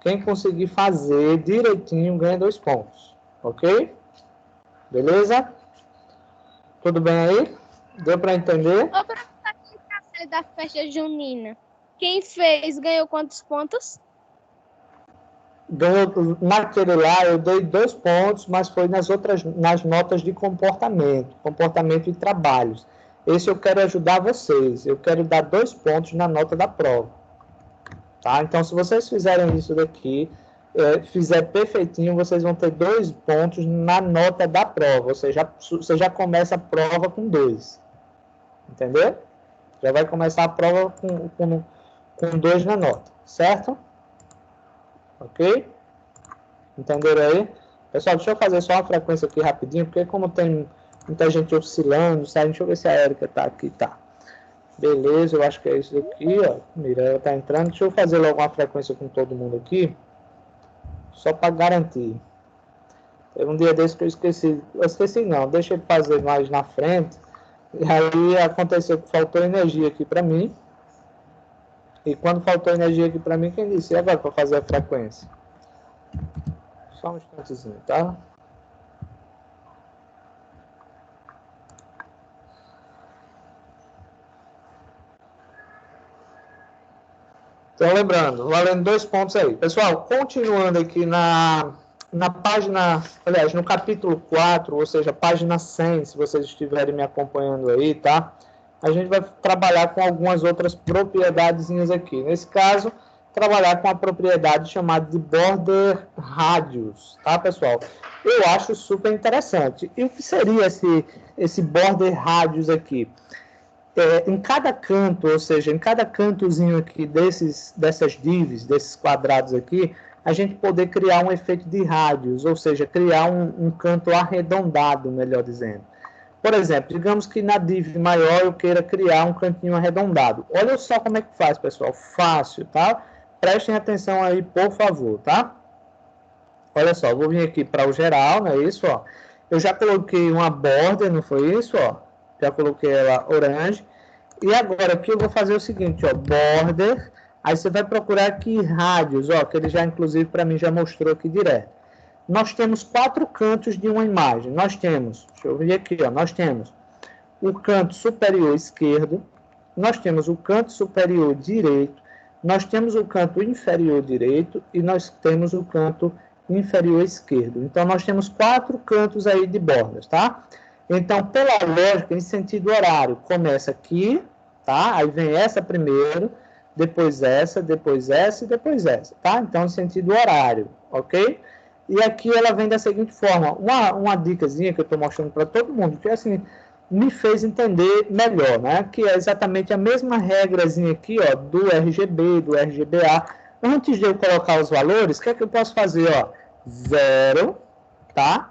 Quem conseguir fazer direitinho ganha 2 pontos, ok? Beleza? Tudo bem aí? Deu para entender? Ô, professor, da festa junina, quem fez ganhou quantos pontos? Ganhou, naquele lá eu dei 2 pontos, mas foi nas notas de comportamento e trabalhos. Esse eu quero ajudar vocês, eu quero dar 2 pontos na nota da prova. Tá? Então, se vocês fizerem isso daqui, fizer perfeitinho, vocês vão ter 2 pontos na nota da prova, ou seja, você já começa a prova com 2. Entendeu? Já vai começar a prova com 2 na nota, certo? Ok? Entenderam aí? Pessoal, deixa eu fazer só uma frequência aqui rapidinho, porque como tem muita gente oscilando, sabe? Deixa eu ver se a Érica tá aqui, tá. Beleza, eu acho que é isso aqui, ó. Mireia tá entrando. Deixa eu fazer logo uma frequência com todo mundo aqui, só para garantir. Teve um dia desse que eu esqueci. Eu esqueci não, deixa eu fazer mais na frente. E aí aconteceu que faltou energia aqui para mim. E quando faltou energia aqui para mim, quem disse? E agora para fazer a frequência? Só um instantezinho, tá? Então, lembrando, valendo 2 pontos aí. Pessoal, continuando aqui na página, aliás, no capítulo 4, ou seja, página 100, se vocês estiverem me acompanhando aí, tá? A gente vai trabalhar com algumas outras propriedadezinhas aqui. Nesse caso, trabalhar com a propriedade chamada de border radius, tá, pessoal? Eu acho super interessante. E o que seria esse border radius aqui? Em cada canto, ou seja, em cada cantozinho aqui dessas divs, desses quadrados aqui, a gente poder criar um efeito de rádios, ou seja, criar um canto arredondado, melhor dizendo. Por exemplo, digamos que na div maior eu queira criar um cantinho arredondado. Olha só como é que faz, pessoal. Fácil, tá? Prestem atenção aí, por favor, tá? Olha só, vou vir aqui para o geral, não é isso, ó. Eu já coloquei uma border, não foi isso, ó? Já coloquei ela orange. E agora aqui eu vou fazer o seguinte, ó, border. Aí você vai procurar aqui rádios, ó, que ele já, inclusive, para mim, já mostrou aqui direto. Nós temos 4 cantos de uma imagem. Nós temos, deixa eu ver aqui, ó, nós temos o canto superior esquerdo, nós temos o canto superior direito, nós temos o canto inferior direito e nós temos o canto inferior esquerdo. Então, nós temos 4 cantos aí de bordas, tá? Então, pela lógica, em sentido horário, começa aqui, tá? Aí vem essa primeiro, depois essa e depois essa, tá? Então, em sentido horário, ok? E aqui ela vem da seguinte forma, uma dicasinha que eu estou mostrando para todo mundo, que assim, me fez entender melhor, né? Que é exatamente a mesma regrazinha aqui, ó, do RGB, do RGBA. Antes de eu colocar os valores, o que é que eu posso fazer, ó? 0, tá?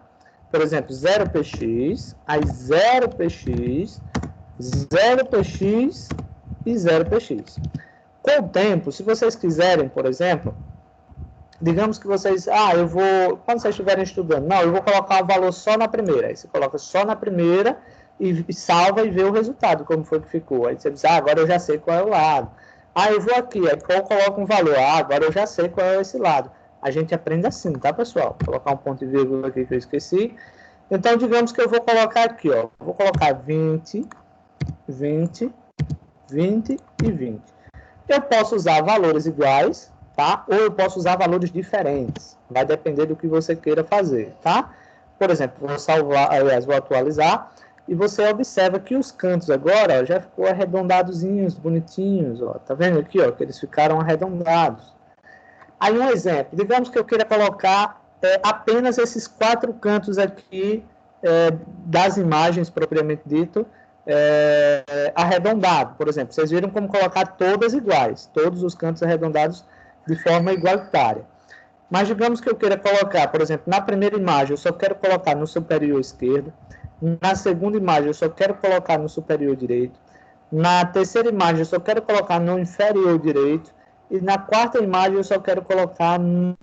Por exemplo, 0px, aí 0px, 0px e 0px. Com o tempo, se vocês quiserem, por exemplo, digamos que vocês, quando vocês estiverem estudando, não, eu vou colocar o valor só na primeira. Aí você coloca só na primeira e salva e vê o resultado, como foi que ficou. Aí você diz, agora eu já sei qual é o lado. Eu vou aqui, aí eu coloco um valor, agora eu já sei qual é esse lado. A gente aprende assim, tá, pessoal? Vou colocar um ponto e vírgula aqui que eu esqueci. Então, digamos que eu vou colocar aqui, ó. Vou colocar 20, 20, 20 e 20. Eu posso usar valores iguais, tá? Ou eu posso usar valores diferentes. Vai depender do que você queira fazer, tá? Por exemplo, vou salvar, aliás, vou atualizar. E você observa que os cantos agora, ó, já ficou arredondadozinhos, bonitinhos, ó. Tá vendo aqui, ó, que eles ficaram arredondados. Aí um exemplo, digamos que eu queira colocar apenas esses 4 cantos aqui das imagens propriamente dito, arredondado, por exemplo. Vocês viram como colocar todas iguais, todos os cantos arredondados de forma igualitária. Mas digamos que eu queira colocar, por exemplo, na primeira imagem eu só quero colocar no superior esquerdo, na segunda imagem eu só quero colocar no superior direito, na terceira imagem eu só quero colocar no inferior direito, e na quarta imagem eu só quero colocar no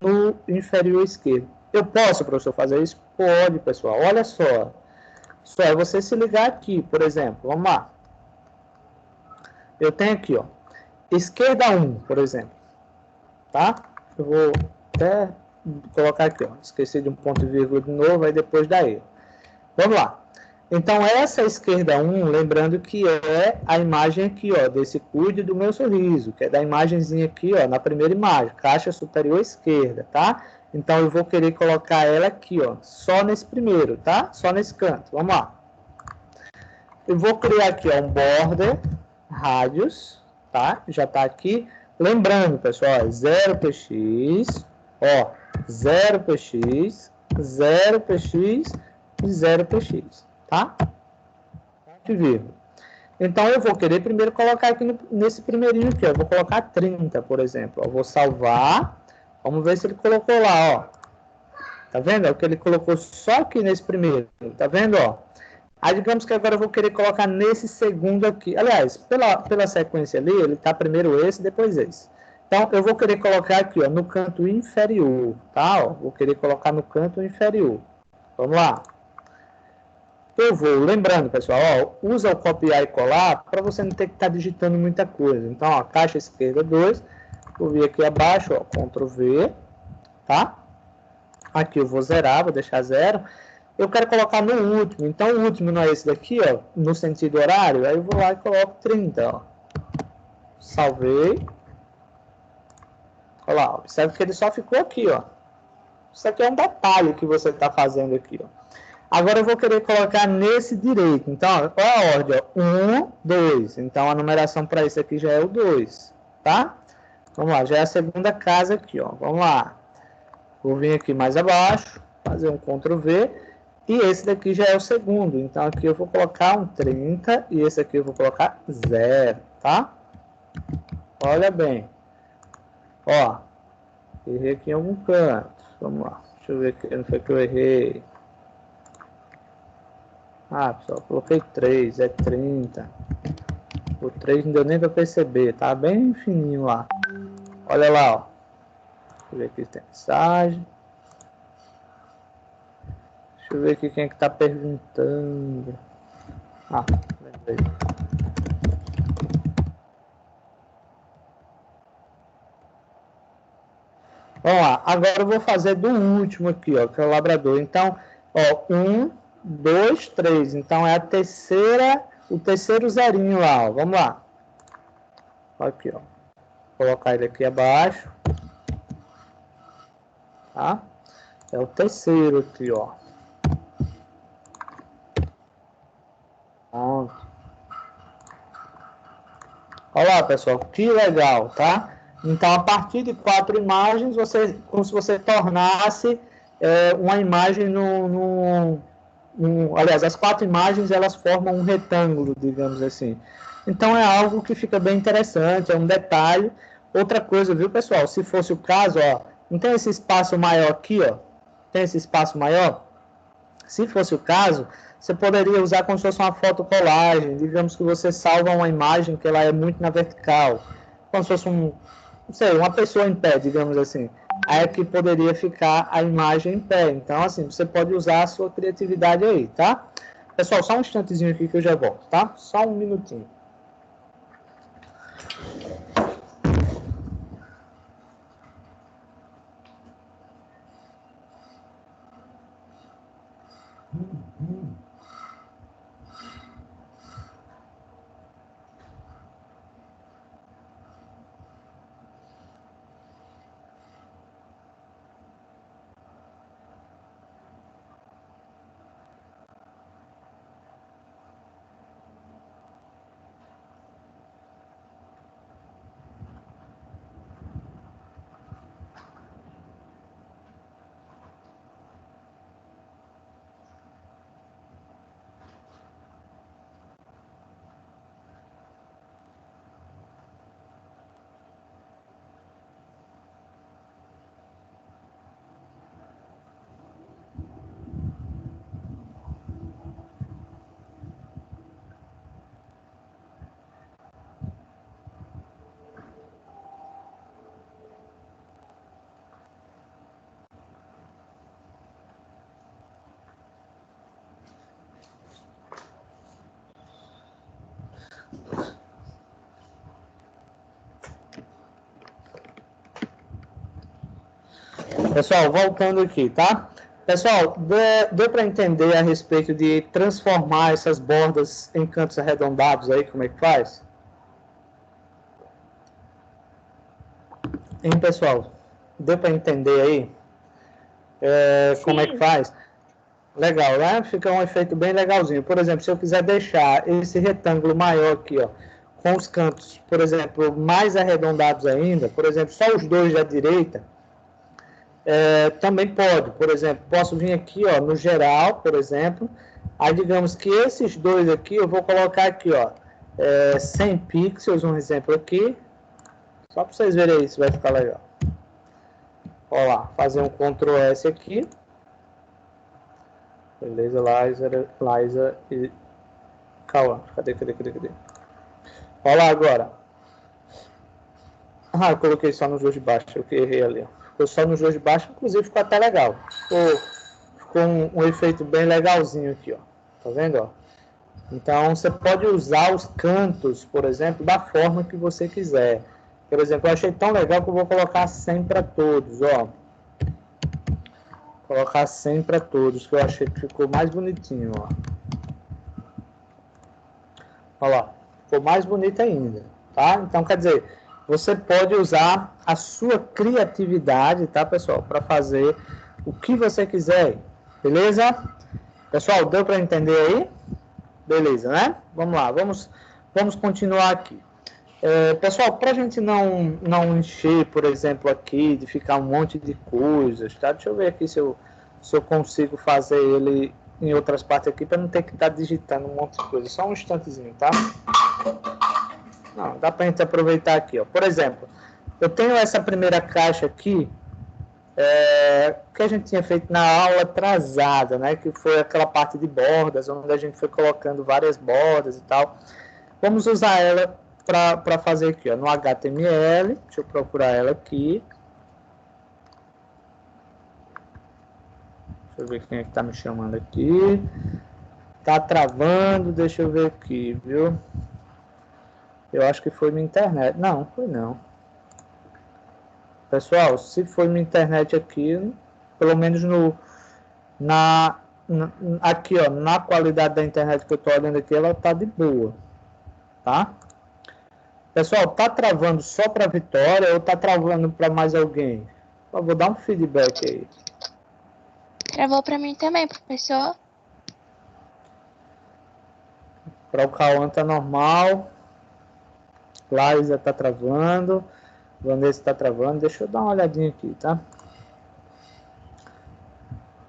inferior esquerdo. Eu posso, professor, fazer isso? Pode, pessoal. Olha só. Só é você se ligar aqui, por exemplo. Vamos lá. Eu tenho aqui, ó. Esquerda 1, por exemplo. Tá? Eu vou até colocar aqui, ó. Esqueci de um ponto e vírgula de novo, aí depois dá erro. Vamos lá. Então, essa esquerda 1, lembrando que é a imagem aqui, ó, desse cuide do meu sorriso, que é da imagenzinha aqui, ó, na primeira imagem, caixa superior esquerda, tá? Então, eu vou querer colocar ela aqui, ó, só nesse primeiro, tá? Só nesse canto. Vamos lá. Eu vou criar aqui, ó, um border radius, tá? Já tá aqui. Lembrando, pessoal, 0px, ó, 0px, 0px e 0px. Tá? Então, eu vou querer primeiro colocar aqui nesse primeirinho aqui, ó. Eu vou colocar 30, por exemplo. Eu vou salvar. Vamos ver se ele colocou lá, ó. Tá vendo? É o que ele colocou só aqui nesse primeiro. Tá vendo, ó? Aí, digamos que agora eu vou querer colocar nesse segundo aqui. Aliás, pela sequência ali, ele tá primeiro esse, depois esse. Então, eu vou querer colocar aqui, ó, no canto inferior, tá? Ó, vou querer colocar no canto inferior. Vamos lá. eu vou, lembrando, pessoal, ó, usa o copiar e colar para você não ter que estar digitando muita coisa. Então, ó, caixa esquerda 2, vou vir aqui abaixo, ó, Ctrl V, tá? Aqui eu vou zerar, vou deixar 0. Eu quero colocar no último, então o último não é esse daqui, ó, no sentido horário, aí eu vou lá e coloco 30, ó. Salvei. Olha lá, observe que ele só ficou aqui, ó. Isso aqui é um detalhe que você está fazendo aqui, ó. Agora eu vou querer colocar nesse direito. Então, ó, qual é a ordem? 1, 2. Então, a numeração para isso aqui já é o 2, tá? Vamos lá, já é a segunda casa aqui, ó. Vamos lá. Vou vir aqui mais abaixo, fazer um Ctrl V. E esse daqui já é o segundo. Então, aqui eu vou colocar um 30 e esse aqui eu vou colocar 0, tá? Olha bem. Ó, errei aqui em algum canto. Vamos lá. Deixa eu ver aqui. Não foi que eu errei. Ah, pessoal, coloquei 3, é 30. O 3 não deu nem para perceber, tá bem fininho lá. Olha lá, ó. Deixa eu ver aqui se tem mensagem. Deixa eu ver aqui quem é que tá perguntando. Ah, lembrei. Vamos lá, agora eu vou fazer do último aqui, ó, que é o labrador. Então, ó, 1, 2, 3. Então, é a terceira, o terceiro zerinho lá, ó. Vamos lá. Aqui, ó. Vou colocar ele aqui abaixo. Tá? É o terceiro aqui, ó. Pronto. Olha lá, pessoal, que legal, tá? Então, a partir de 4 imagens, como se você tornasse uma imagem aliás, as 4 imagens, elas formam um retângulo, digamos assim. Então, é algo que fica bem interessante, é um detalhe. Outra coisa, viu, pessoal? Se fosse o caso, ó, não tem esse espaço maior aqui, ó? Tem esse espaço maior? Se fosse o caso, você poderia usar como se fosse uma fotocolagem. Digamos que você salva uma imagem que ela é muito na vertical. Como se fosse não sei, uma pessoa em pé, digamos assim. Aí aqui poderia ficar a imagem em pé. Então, assim, você pode usar a sua criatividade aí, tá? Pessoal, só um instantezinho aqui que eu já volto, tá? Só um minutinho. Pessoal, voltando aqui, tá? Pessoal, deu para entender a respeito de transformar essas bordas em cantos arredondados aí, como é que faz? Hein, pessoal? Deu para entender aí? Como é que faz? Legal, né? Fica um efeito bem legalzinho. Por exemplo, se eu quiser deixar esse retângulo maior aqui, ó, com os cantos, por exemplo, mais arredondados ainda, por exemplo, só os dois da direita, também pode. Por exemplo, posso vir aqui, ó, no geral, por exemplo, aí digamos que esses dois aqui, eu vou colocar aqui, ó, 100 pixels, um exemplo aqui, só para vocês verem aí se vai ficar legal. Ó lá, fazer um Ctrl S aqui. Beleza, Liza e Cauã. Cadê? Olha lá agora. Ah, eu coloquei só nos dois de baixo, eu que errei ali. Ficou só nos dois de baixo, inclusive ficou até legal. Ficou um efeito bem legalzinho aqui, ó. Tá vendo, ó? Então, você pode usar os cantos, por exemplo, da forma que você quiser. Por exemplo, eu achei tão legal que eu vou colocar 100 para todos, ó. Colocar 100 para todos, que eu achei que ficou mais bonitinho, ó. Olha lá, ficou mais bonito ainda, tá? Então, quer dizer, você pode usar a sua criatividade, tá, pessoal? Para fazer o que você quiser, beleza? Pessoal, deu para entender aí? Beleza, né? Vamos lá, vamos continuar aqui. Pessoal, para a gente não encher, por exemplo, aqui, de ficar um monte de coisas, tá? Deixa eu ver aqui se eu consigo fazer ele em outras partes aqui, para não ter que estar digitando um monte de coisa. Só um instantezinho, tá? Não, dá para a gente aproveitar aqui, ó. Por exemplo, eu tenho essa primeira caixa aqui, que a gente tinha feito na aula atrasada, né? Que foi aquela parte de bordas, onde a gente foi colocando várias bordas e tal. Vamos usar ela para fazer aqui, ó, no HTML. Deixa eu procurar ela aqui. Deixa eu ver quem é que tá me chamando aqui. Tá travando, deixa eu ver aqui, viu? Eu acho que foi minha internet. Não, foi não. Pessoal, se foi minha internet aqui, pelo menos aqui, ó, na qualidade da internet que eu tô olhando aqui, ela tá de boa, tá? Pessoal, tá travando só para Vitória ou tá travando para mais alguém? Eu vou dar um feedback aí. Travou para mim também, professor. Para o Cauã tá normal. Laísa tá travando. Vanessa tá travando. Deixa eu dar uma olhadinha aqui, tá?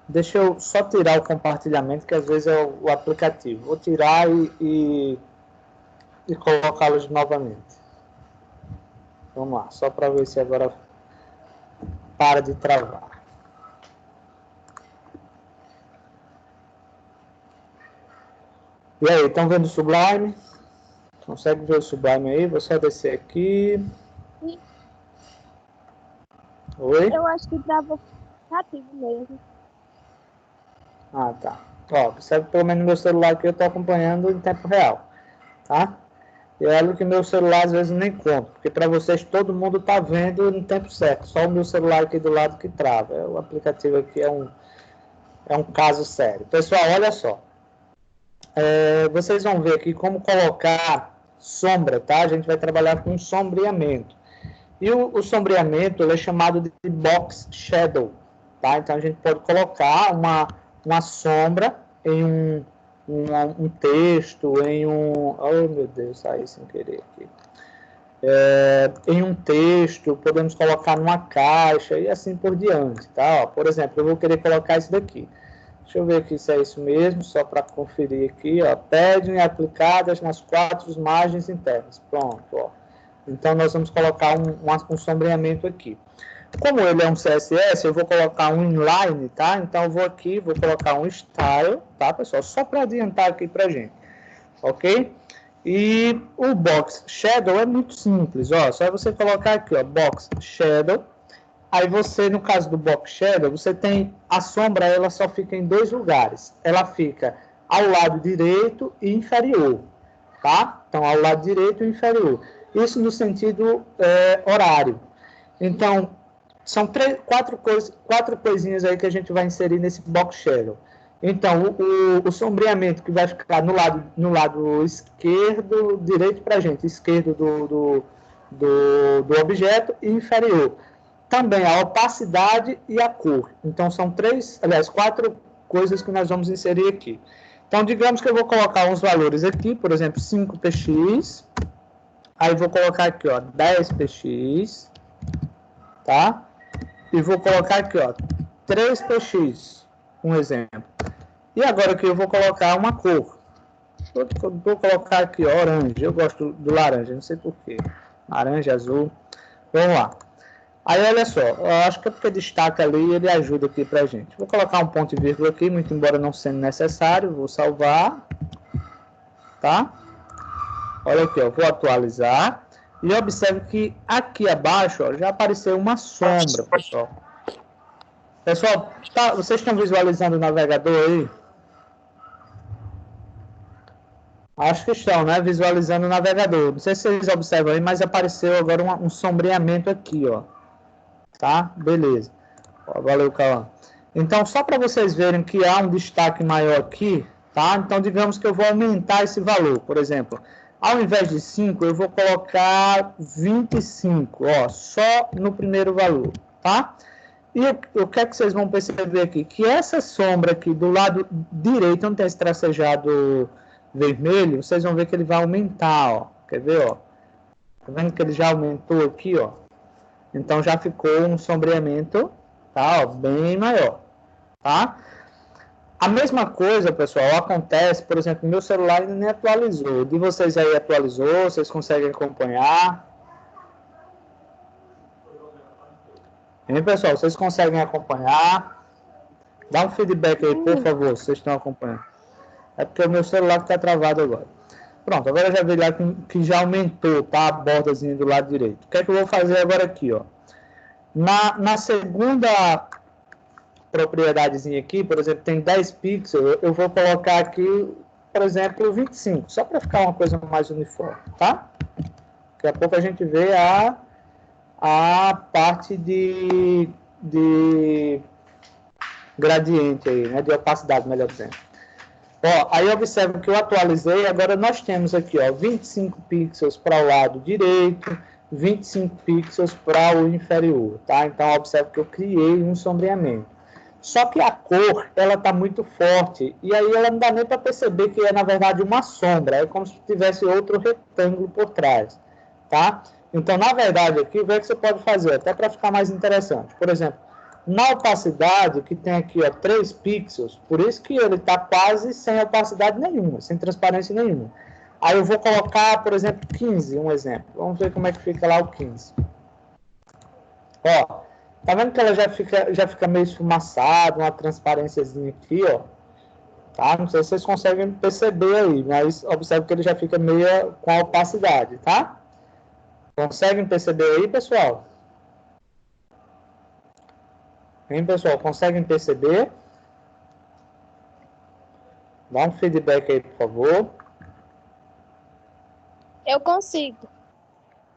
Deixa eu só tirar o compartilhamento, que às vezes é o aplicativo. Vou tirar e colocá-los novamente. Vamos lá, só para ver se agora para de travar. E aí, estão vendo o Sublime? Consegue ver o Sublime aí? Vou só descer aqui. Sim. Oi? Eu acho que travou ativo mesmo. Ah, tá. Ó, observe pelo menos no meu celular que eu estou acompanhando em tempo real, tá? E olha que meu celular às vezes nem conta, porque para vocês todo mundo está vendo no tempo certo, só o meu celular aqui do lado que trava. O aplicativo aqui é um caso sério. Pessoal, olha só. Vocês vão ver aqui como colocar sombra, tá? A gente vai trabalhar com sombreamento. E o sombreamento ele é chamado de box shadow, tá? Então a gente pode colocar uma sombra em um texto, em um... Oh, meu Deus, saí sem querer aqui. Em um texto, podemos colocar numa caixa e assim por diante, tá? Ó, por exemplo, eu vou querer colocar isso daqui. Deixa eu ver aqui se é isso mesmo, só para conferir aqui, ó. Padding aplicadas nas 4 margens internas. Pronto, ó. Então, nós vamos colocar um sombreamento aqui. Como ele é um CSS, eu vou colocar um inline, tá? Então, eu vou aqui, vou colocar um style, tá, pessoal? Só para adiantar aqui para gente, ok? E o box shadow é muito simples, ó. Só você colocar aqui, ó, box shadow. Aí você, no caso do box shadow, você tem a sombra, ela só fica em 2 lugares. Ela fica ao lado direito e inferior, tá? Então, ao lado direito e inferior. Isso no sentido horário. Então, são 4 coisinhas aí que a gente vai inserir nesse box shadow. Então, o sombreamento que vai ficar no lado esquerdo, direito para a gente, esquerdo do objeto e inferior. Também a opacidade e a cor. Então, são 4 coisas que nós vamos inserir aqui. Então, digamos que eu vou colocar uns valores aqui, por exemplo, 5px. Aí, vou colocar aqui, ó, 10px. Tá? E vou colocar aqui, ó, 3px. Um exemplo. E agora aqui eu vou colocar uma cor. Vou colocar aqui, ó, orange. Eu gosto do laranja, não sei porquê. Laranja, azul. Vamos lá. Aí, olha só, eu acho que é porque destaca ali, ele ajuda aqui pra gente. Vou colocar um ponto e vírgula aqui, muito embora não sendo necessário. Vou salvar. Tá? Olha aqui, ó, vou atualizar. E observe que aqui abaixo, ó, já apareceu uma sombra, pessoal. Pessoal, vocês estão visualizando o navegador aí? Acho que estão, né? Visualizando o navegador. Não sei se vocês observam aí, mas apareceu agora um sombreamento aqui, ó. Tá? Beleza. Ó, valeu, Cauã. Então, só para vocês verem que há um destaque maior aqui, tá? Então, digamos que eu vou aumentar esse valor. Por exemplo, ao invés de 5, eu vou colocar 25, ó, só no primeiro valor, tá? E o que é que vocês vão perceber aqui? Que essa sombra aqui do lado direito, onde tem esse tracejado vermelho, vocês vão ver que ele vai aumentar, ó. Quer ver, ó? Tá vendo que ele já aumentou aqui, ó? Então, já ficou um sombreamento, tá? Ó, bem maior, tá? A mesma coisa, pessoal, acontece, por exemplo, meu celular ainda nem atualizou. De vocês aí atualizou, vocês conseguem acompanhar? Hein, pessoal, vocês conseguem acompanhar? Dá um feedback aí, por favor, se vocês estão acompanhando. É porque o meu celular está travado agora. Pronto, agora eu já vi lá que já aumentou, tá? A bordazinha do lado direito. O que é que eu vou fazer agora aqui, ó? Na segunda propriedadezinha aqui, por exemplo, tem 10 pixels, eu vou colocar aqui, por exemplo, 25, só para ficar uma coisa mais uniforme, tá? Daqui a pouco a gente vê a parte de gradiente aí, né? De opacidade, melhor dizendo. Ó, aí observa que eu atualizei, agora nós temos aqui, ó, 25 pixels para o lado direito, 25 pixels para o inferior, tá? Então, observa que eu criei um sombreamento. Só que a cor, ela tá muito forte, e aí ela não dá nem para perceber que é, na verdade, uma sombra, é como se tivesse outro retângulo por trás, tá? Então, na verdade, aqui, o que você pode fazer, até para ficar mais interessante. Por exemplo, na opacidade, que tem aqui, ó, 3 pixels, por isso que ele está quase sem opacidade nenhuma, sem transparência nenhuma. Aí eu vou colocar, por exemplo, 15, um exemplo. Vamos ver como é que fica lá o 15. Ó, tá vendo que ela já fica meio esfumaçada, uma transparênciazinha aqui, ó. Tá? Não sei se vocês conseguem perceber aí, mas observe que ele já fica meio com a opacidade, tá? Conseguem perceber aí, pessoal? Hein, pessoal? Conseguem perceber? Dá um feedback aí, por favor. Eu consigo.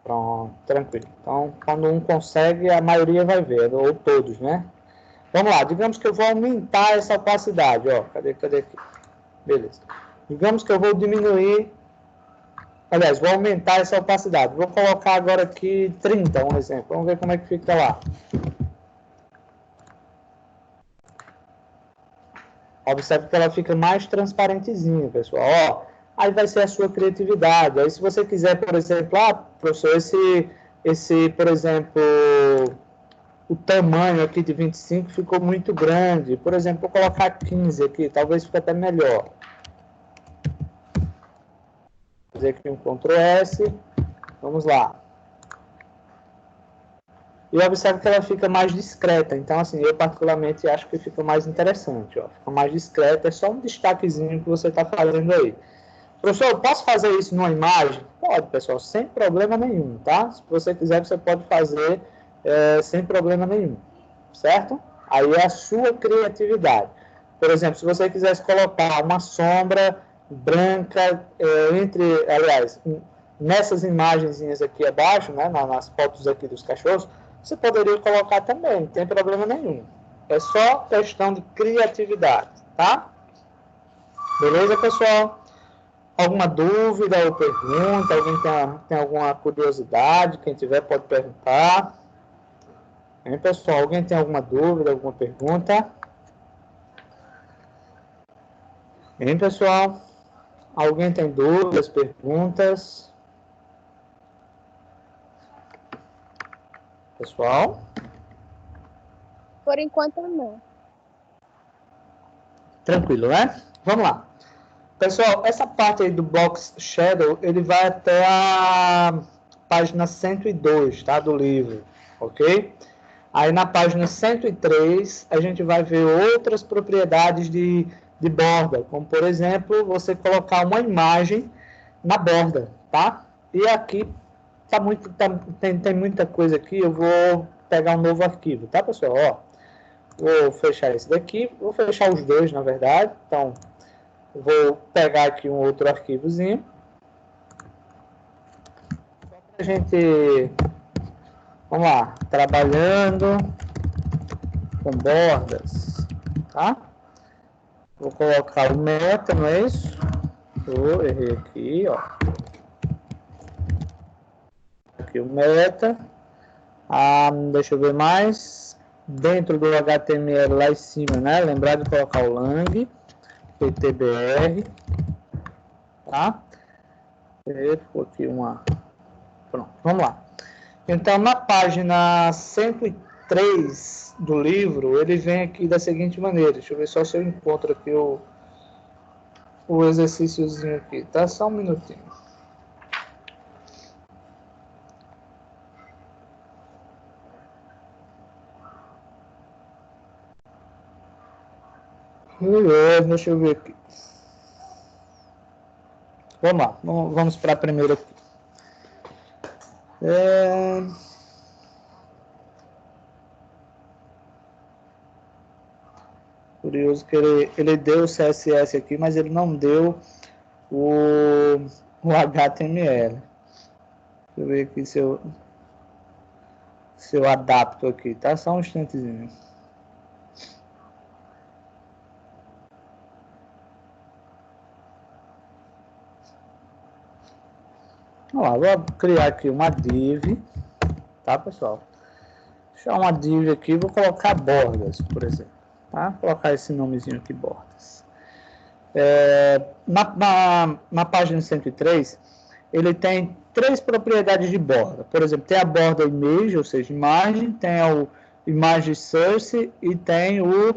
Pronto, tranquilo. Então, quando um consegue, a maioria vai ver, ou todos, né? Vamos lá, digamos que eu vou aumentar essa opacidade, ó. Cadê aqui? Beleza. Digamos que eu vou diminuir, aliás, vou aumentar essa opacidade. Vou colocar agora aqui 30, um exemplo. Vamos ver como é que fica lá. Observe que ela fica mais transparentezinha, pessoal. Ó, aí vai ser a sua criatividade. Aí, se você quiser, por exemplo, professor, por exemplo, o tamanho aqui de 25 ficou muito grande. Por exemplo, vou colocar 15 aqui, talvez fique até melhor. Vou fazer aqui um Ctrl S. Vamos lá. E observe que ela fica mais discreta. Então, assim, eu particularmente acho que fica mais interessante. Ó. Fica mais discreta, é só um destaquezinho que você está fazendo aí. Professor, eu posso fazer isso numa imagem? Pode, pessoal, sem problema nenhum, tá? Se você quiser, você pode fazer sem problema nenhum, certo? Aí é a sua criatividade. Por exemplo, se você quisesse colocar uma sombra branca aliás, nessas imagenzinhas aqui abaixo, né, nas fotos aqui dos cachorros, você poderia colocar também, não tem problema nenhum. É só questão de criatividade, tá? Beleza, pessoal? Alguma dúvida ou pergunta? Alguém tem alguma curiosidade? Quem tiver pode perguntar. Hein, pessoal? Alguém tem alguma dúvida, alguma pergunta? Hein, pessoal? Alguém tem dúvidas, perguntas? Pessoal? Por enquanto, não. Tranquilo, né? Vamos lá. Pessoal, essa parte aí do Box Shadow, ele vai até a página 102, tá? Do livro, ok? Aí na página 103, a gente vai ver outras propriedades de borda, como por exemplo, você colocar uma imagem na borda, tá? E aqui tem muita coisa aqui, eu vou pegar um novo arquivo, tá, pessoal? Ó, vou fechar esse daqui, vou fechar os dois, na verdade. Então, Vou pegar aqui um outro arquivozinho. Só para a gente, vamos lá, trabalhando com bordas, tá? Vou colocar o meta, não é isso? Errei aqui, ó. Aqui o meta. Deixa eu ver mais. Dentro do HTML lá em cima, né? Lembrar de colocar o lang, PTBR, tá? Ficou aqui uma. Pronto, vamos lá. Então, na página 103 do livro, ele vem aqui da seguinte maneira. Deixa eu ver só se eu encontro aqui o exercíciozinho aqui, tá? Só um minutinho. Deixa eu ver aqui. Vamos lá, vamos para a primeira aqui. Curioso que ele deu o CSS aqui, mas ele não deu o HTML. Deixa eu ver aqui se eu adapto aqui, tá? Só um instantezinho. Vamos lá, vou criar aqui uma div, tá, pessoal? Deixar uma div aqui, vou colocar bordas, por exemplo, tá? Vou colocar esse nomezinho aqui, bordas. Na página 103, ele tem 3 propriedades de borda. Por exemplo, tem a borda image, ou seja, imagem, tem o image source e tem o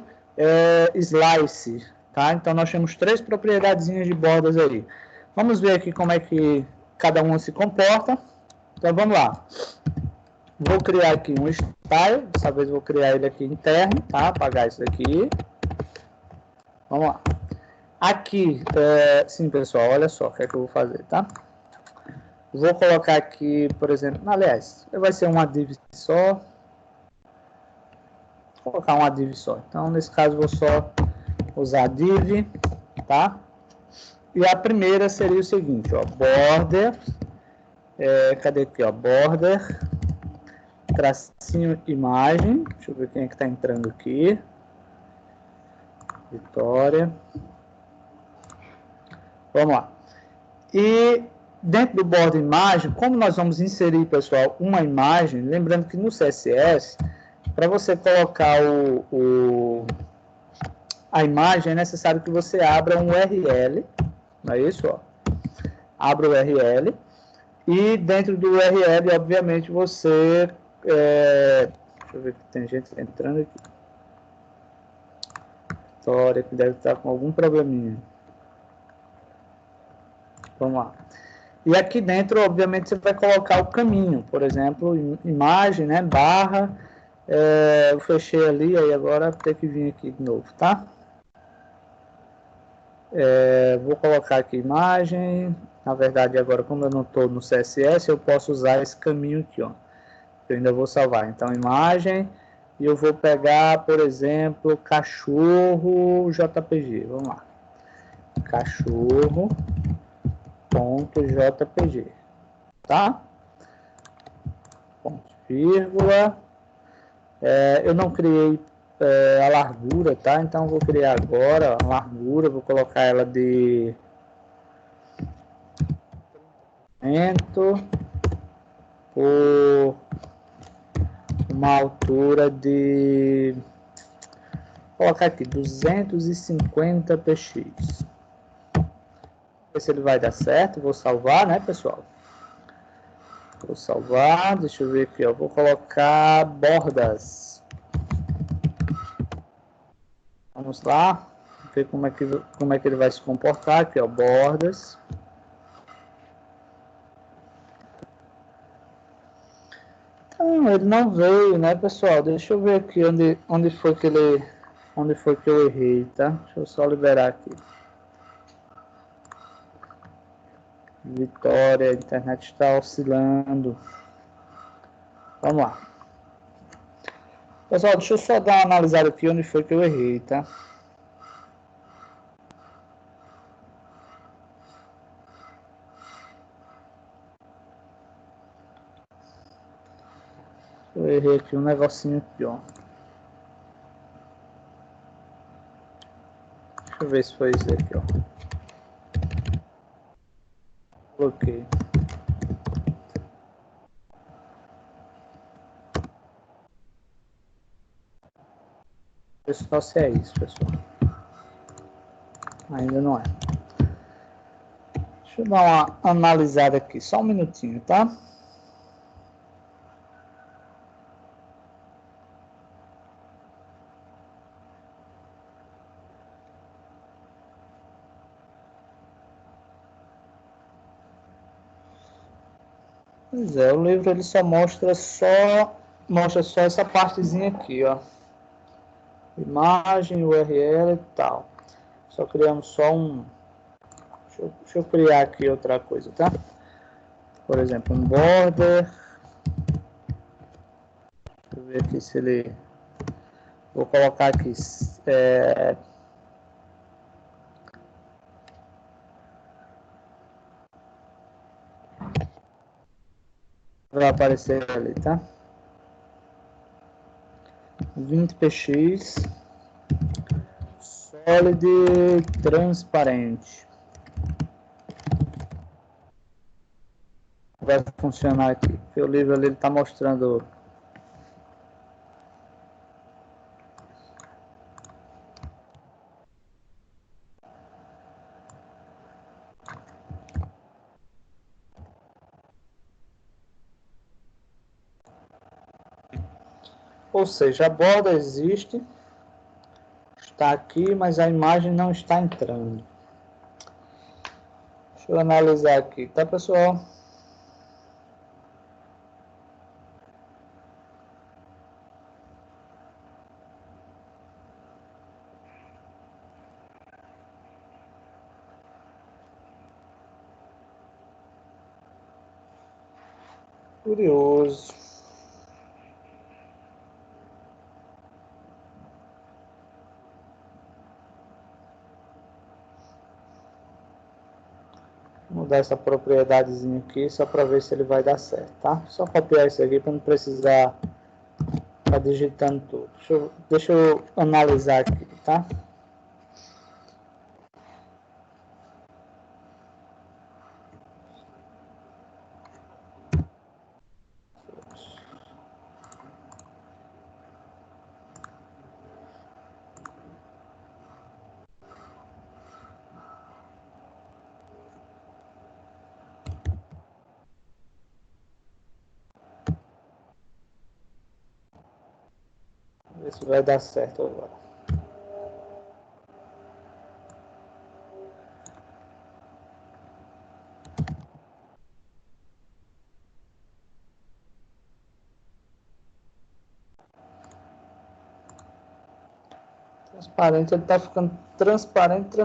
slice, tá? Então, nós temos 3 propriedadezinhas de bordas aí. Vamos ver aqui como é que cada uma se comporta. Então, vamos lá. Vou criar aqui um style, dessa vez vou criar ele aqui interno, tá? Apagar isso daqui. Vamos lá. Aqui, sim, pessoal, olha só o que é que eu vou fazer, tá? Vou colocar aqui, por exemplo, aliás, vai ser uma div só. Vou colocar uma div só. Então, nesse caso, vou só usar div, tá? E a primeira seria o seguinte, ó, border, cadê aqui, ó, border, tracinho imagem, deixa eu ver quem é que está entrando aqui, Vitória, vamos lá, e dentro do border imagem, como nós vamos inserir, pessoal, uma imagem, lembrando que no CSS, para você colocar a imagem, é necessário que você abra um URL, não é isso, ó, abra o URL, e dentro do URL, obviamente, você... deixa eu ver que tem gente entrando aqui. Vitória, que deve estar com algum probleminha. Vamos lá. E aqui dentro, obviamente, você vai colocar o caminho. Por exemplo, imagem, né? Barra. Eu fechei ali, aí agora tem que vir aqui de novo, tá? Vou colocar aqui imagem. Na verdade, agora, como eu não estou no CSS, eu posso usar esse caminho aqui, ó. Eu ainda vou salvar. Então, imagem. E eu vou pegar, por exemplo, cachorro JPG. Vamos lá. Cachorro.jpg. Tá? Ponto, vírgula. Eu não criei a largura, tá? Então, vou criar agora a largura. Vou colocar ela de... por uma altura de... Vou colocar aqui 250 px. Ver se ele vai dar certo. Vou salvar, né, pessoal? Vou salvar. Deixa eu ver aqui, ó. Vou colocar bordas. Vamos lá. Ver como é que ele vai se comportar aqui, ó. Bordas. Então, ele não veio, né, pessoal? Deixa eu ver aqui onde foi que eu errei, tá? Deixa eu só liberar aqui. Vitória, a internet está oscilando. Vamos lá. Pessoal, deixa eu só dar uma analisada aqui onde foi que eu errei, tá? Eu errei aqui um negocinho aqui, ó. Deixa eu ver se foi isso aqui, ó. Coloquei. Só se é isso, pessoal. Ainda não é. Deixa eu dar uma analisada aqui, só um minutinho, tá? Pois é, o livro ele só mostra só essa partezinha aqui, ó. Imagem, URL e tal. Só criamos só um. Deixa eu criar aqui outra coisa, tá? Por exemplo, um border. Deixa eu ver aqui se ele. Vou colocar aqui. Vai aparecer ali, tá? 20px. Solid transparente. Vai funcionar aqui. Porque o livro ali está mostrando. Ou seja, a borda existe, está aqui, mas a imagem não está entrando. Deixa eu analisar aqui, tá, pessoal? Curioso. Vou mudar essa propriedadezinha aqui só para ver se ele vai dar certo, tá? Só copiar isso aqui para não precisar ficar digitando tudo. Deixa eu analisar aqui, tá? Ver se vai dar certo agora. Transparente, ele está ficando transparente.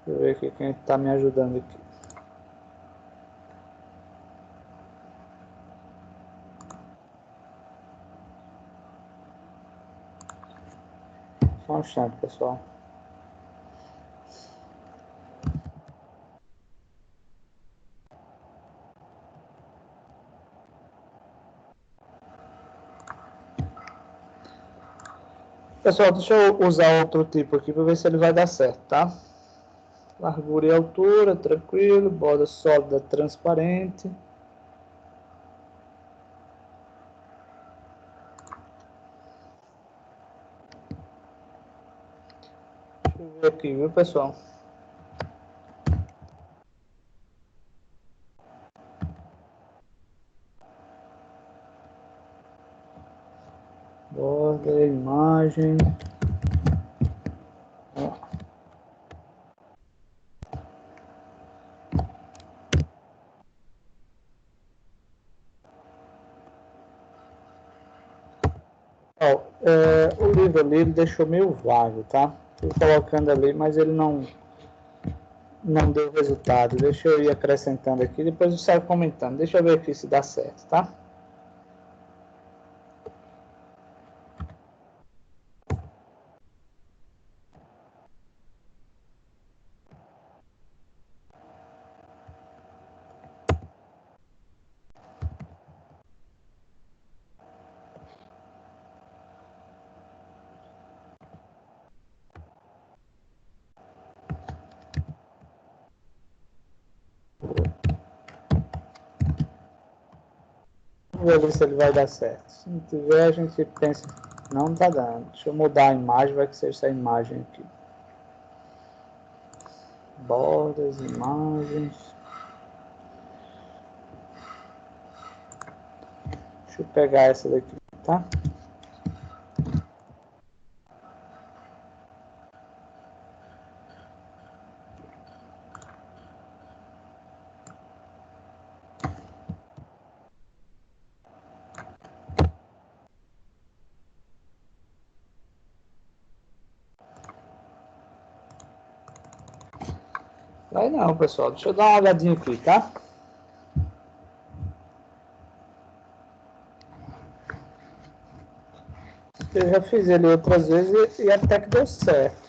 Deixa eu ver aqui quem está me ajudando aqui. Só um instante, pessoal. Pessoal, deixa eu usar outro tipo aqui para ver se ele vai dar certo, tá? Largura e altura, tranquilo. Borda sólida, transparente. Deixa eu ver aqui, viu, pessoal? Borda, imagem. O livro ali ele deixou meio vago, tá? Estou colocando ali, mas ele não deu resultado. Deixa eu ir acrescentando aqui, depois eu saio comentando. Deixa eu ver aqui se dá certo, tá? ver ali se ele vai dar certo. Se não tiver, a gente pensa, não tá dando. Deixa eu mudar a imagem, vai que seja essa imagem aqui. Bordas, imagens. Deixa eu pegar essa daqui, tá? Vai não, pessoal. Deixa eu dar uma olhadinha aqui, tá? Eu já fiz ele outras vezes e até que deu certo.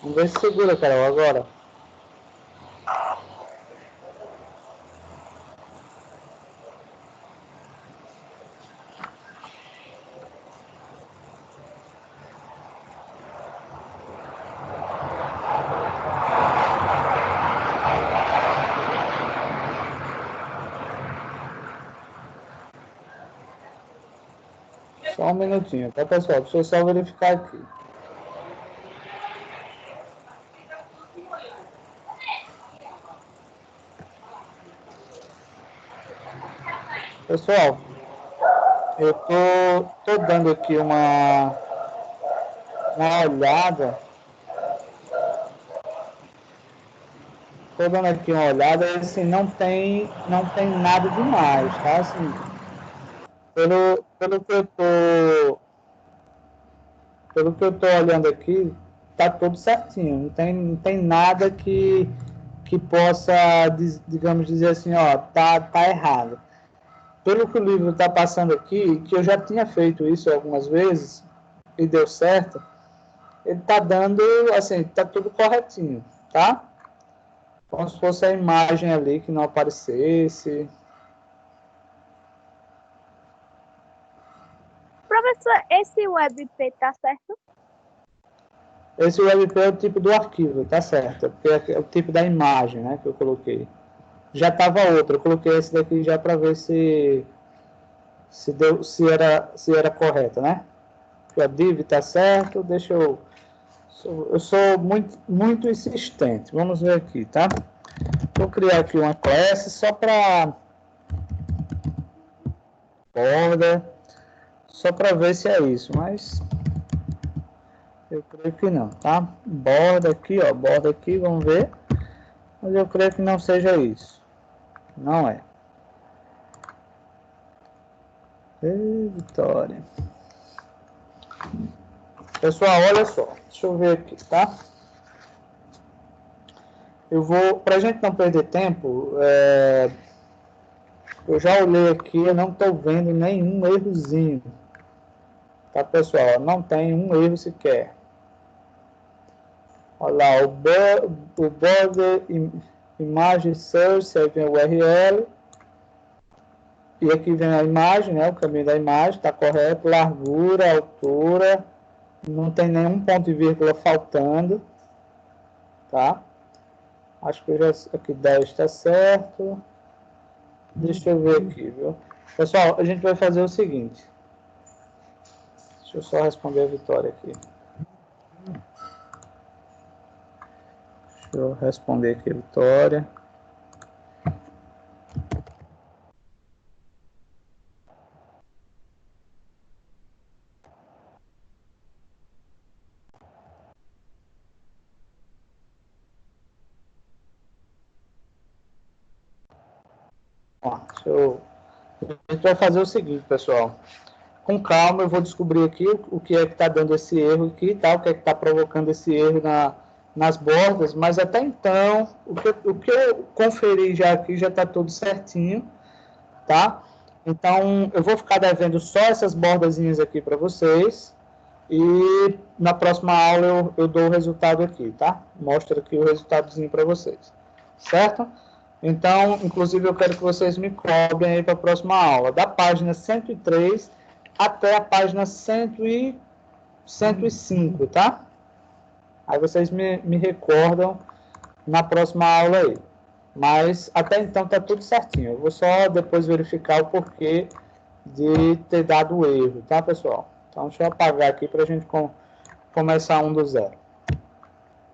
Vamos ver se segura, Carol, agora. Só um minutinho, tá, pessoal? Deixa eu só verificar aqui. Pessoal, eu tô dando aqui uma olhada. Tô dando aqui uma olhada, e assim, não tem nada demais, tá? Assim, pelo que eu tô olhando aqui, tá tudo certinho. Não tem nada que possa, digamos, dizer assim, ó, tá errado. Pelo que o livro está passando aqui, que eu já tinha feito isso algumas vezes e deu certo, ele está dando, assim, está tudo corretinho, tá? Como se fosse a imagem ali que não aparecesse. Professor, esse WebP tá certo? Esse WebP é o tipo do arquivo, tá certo? Porque é o tipo da imagem, né, que eu coloquei. Já estava outra, eu coloquei esse daqui já para ver se era correta, né? A div tá certo, deixa eu sou muito insistente. Vamos ver aqui, tá? Vou criar aqui uma classe só para borda, só para ver se é isso, mas eu creio que não, tá? Borda aqui, ó, borda aqui, vamos ver. Mas eu creio que não seja isso. Não é. Vitória. Pessoal, olha só. Deixa eu ver aqui, tá? Eu vou, para a gente não perder tempo, eu já olhei aqui, eu não estou vendo nenhum errozinho. Tá, pessoal? Não tem um erro sequer. Olha lá, o border imagem search, aí vem o URL. E aqui vem a imagem, né? O caminho da imagem, está correto. Largura, altura. Não tem nenhum ponto e vírgula faltando. Tá? Acho que eu já, aqui 10 está certo. Deixa eu ver aqui, viu? Pessoal, a gente vai fazer o seguinte. Deixa eu só responder a Vitória aqui. Deixa eu responder aqui a Vitória. Ó, a gente vai fazer o seguinte, pessoal. Com calma, eu vou descobrir aqui o que é que está dando esse erro aqui, tá? O que é que está provocando esse erro nas bordas, mas até então, o que eu conferi já aqui já está tudo certinho, tá? Então, eu vou ficar devendo só essas bordazinhas aqui para vocês e na próxima aula eu dou o resultado aqui, tá? Mostro aqui o resultadozinho para vocês, certo? Então, inclusive, eu quero que vocês me cobrem aí para a próxima aula, da página 103 até a página 105, tá? Aí vocês me recordam na próxima aula aí. Mas, até então, tá tudo certinho. Eu vou só depois verificar o porquê de ter dado erro, tá, pessoal? Então, deixa eu apagar aqui para a gente começar do zero,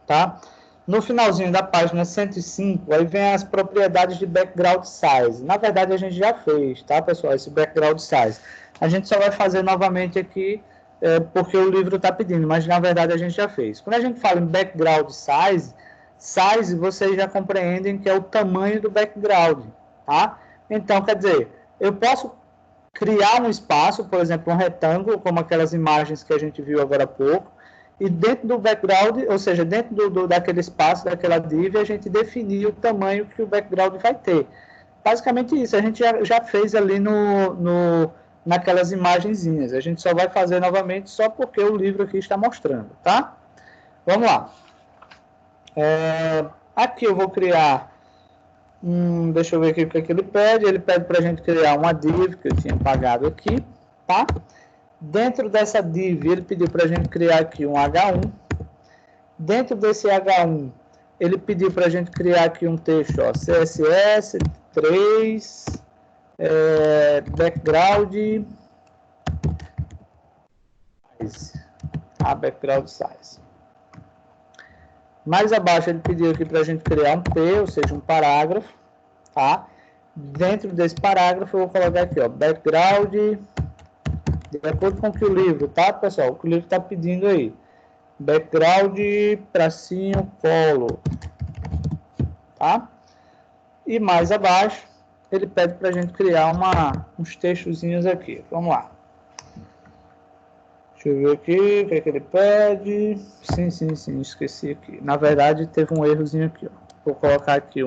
tá? No finalzinho da página 105, aí vem as propriedades de background size. Na verdade, a gente já fez, tá, pessoal, esse background size. A gente só vai fazer novamente aqui, porque o livro está pedindo, mas na verdade a gente já fez. Quando a gente fala em background size, vocês já compreendem que é o tamanho do background, tá? Então, quer dizer, eu posso criar um espaço, por exemplo, um retângulo, como aquelas imagens que a gente viu agora há pouco, e dentro do background, ou seja, dentro daquele espaço, daquela div, a gente definir o tamanho que o background vai ter. Basicamente isso, a gente já fez ali naquelas imagenzinhas. A gente só vai fazer novamente só porque o livro aqui está mostrando, tá? Vamos lá. Aqui eu vou criar, deixa eu ver aqui o que ele pede. Ele pede para a gente criar uma div que eu tinha apagado aqui, tá? Dentro dessa div, ele pediu para a gente criar aqui um H1. Dentro desse H1, ele pediu para a gente criar aqui um texto, ó, CSS 3, background size. Background size. Mais abaixo, ele pediu aqui para a gente criar um P, ou seja, um parágrafo, tá? Dentro desse parágrafo, eu vou colocar aqui, ó, background, de acordo com o que o livro, tá, pessoal? O que o livro está pedindo aí. Background, tracinho, color, tá? E mais abaixo, ele pede para a gente criar uns textozinhos aqui. Vamos lá. Deixa eu ver aqui, o que é que ele pede. Sim, esqueci aqui. Na verdade, teve um errozinho aqui, ó. Vou colocar aqui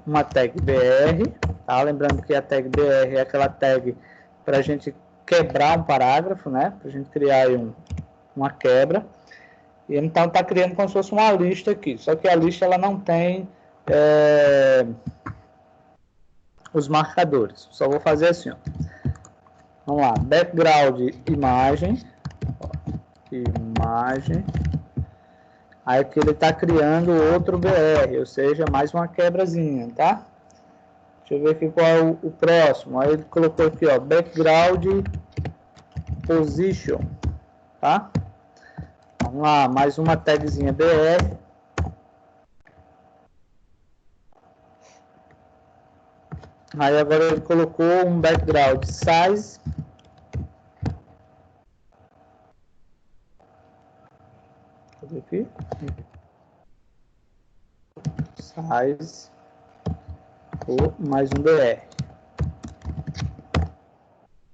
uma tag BR, tá? Lembrando que a tag BR é aquela tag para a gente quebrar um parágrafo, né? Para a gente criar aí uma quebra. E então está criando como se fosse uma lista aqui. Só que a lista ela não tem os marcadores. Só vou fazer assim, ó. Vamos lá, background imagem. Aí aqui ele está criando outro BR, ou seja, mais uma quebrazinha, tá? Deixa eu ver aqui qual é o próximo. Aí ele colocou aqui, ó, background position, tá? Vamos lá, mais uma tagzinha BR. Aí agora ele colocou um background size. Cadê aqui? Size. Mais um BR.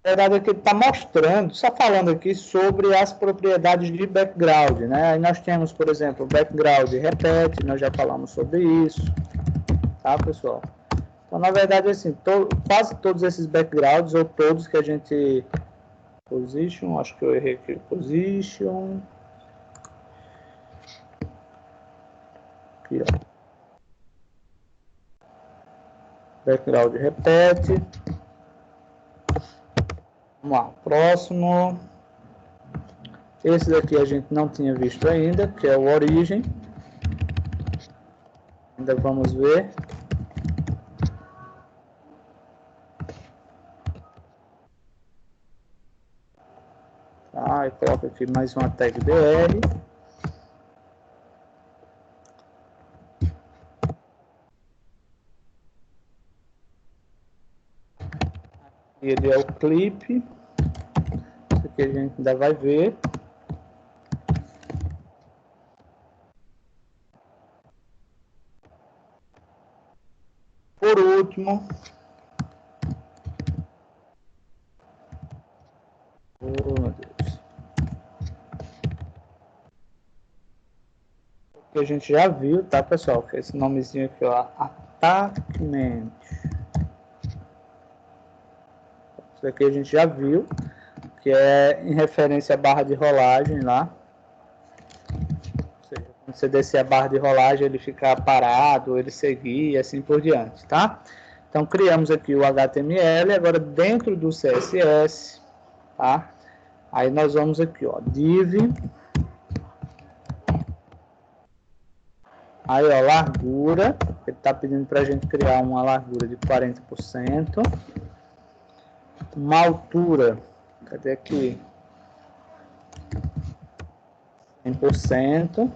Na verdade, aqui ele está mostrando, só falando aqui sobre as propriedades de background, né? Aí nós temos, por exemplo, background repete, nós já falamos sobre isso, tá, pessoal? Então, na verdade, assim, quase todos esses backgrounds, ou todos que a gente... Position, acho que eu errei aqui. Position. Aqui, ó. Background repete. Vamos lá, próximo. Esse daqui a gente não tinha visto ainda, que é o origem. Ainda vamos ver. Tá, e coloca aqui mais uma tag BR. Ele é o clipe. Isso aqui a gente ainda vai ver. Por último, oh, meu Deus, que a gente já viu, tá, pessoal? Que é esse nomezinho aqui, ó, attachment. Isso aqui a gente já viu, que é em referência à barra de rolagem lá. Ou seja, quando você descer a barra de rolagem, ele ficar parado, ele seguir e assim por diante, tá? Então, criamos aqui o HTML, agora dentro do CSS, tá? Aí nós vamos aqui, ó, div. Aí, ó, largura. Ele está pedindo para a gente criar uma largura de 40%. Uma altura. Cadê aqui? 100%.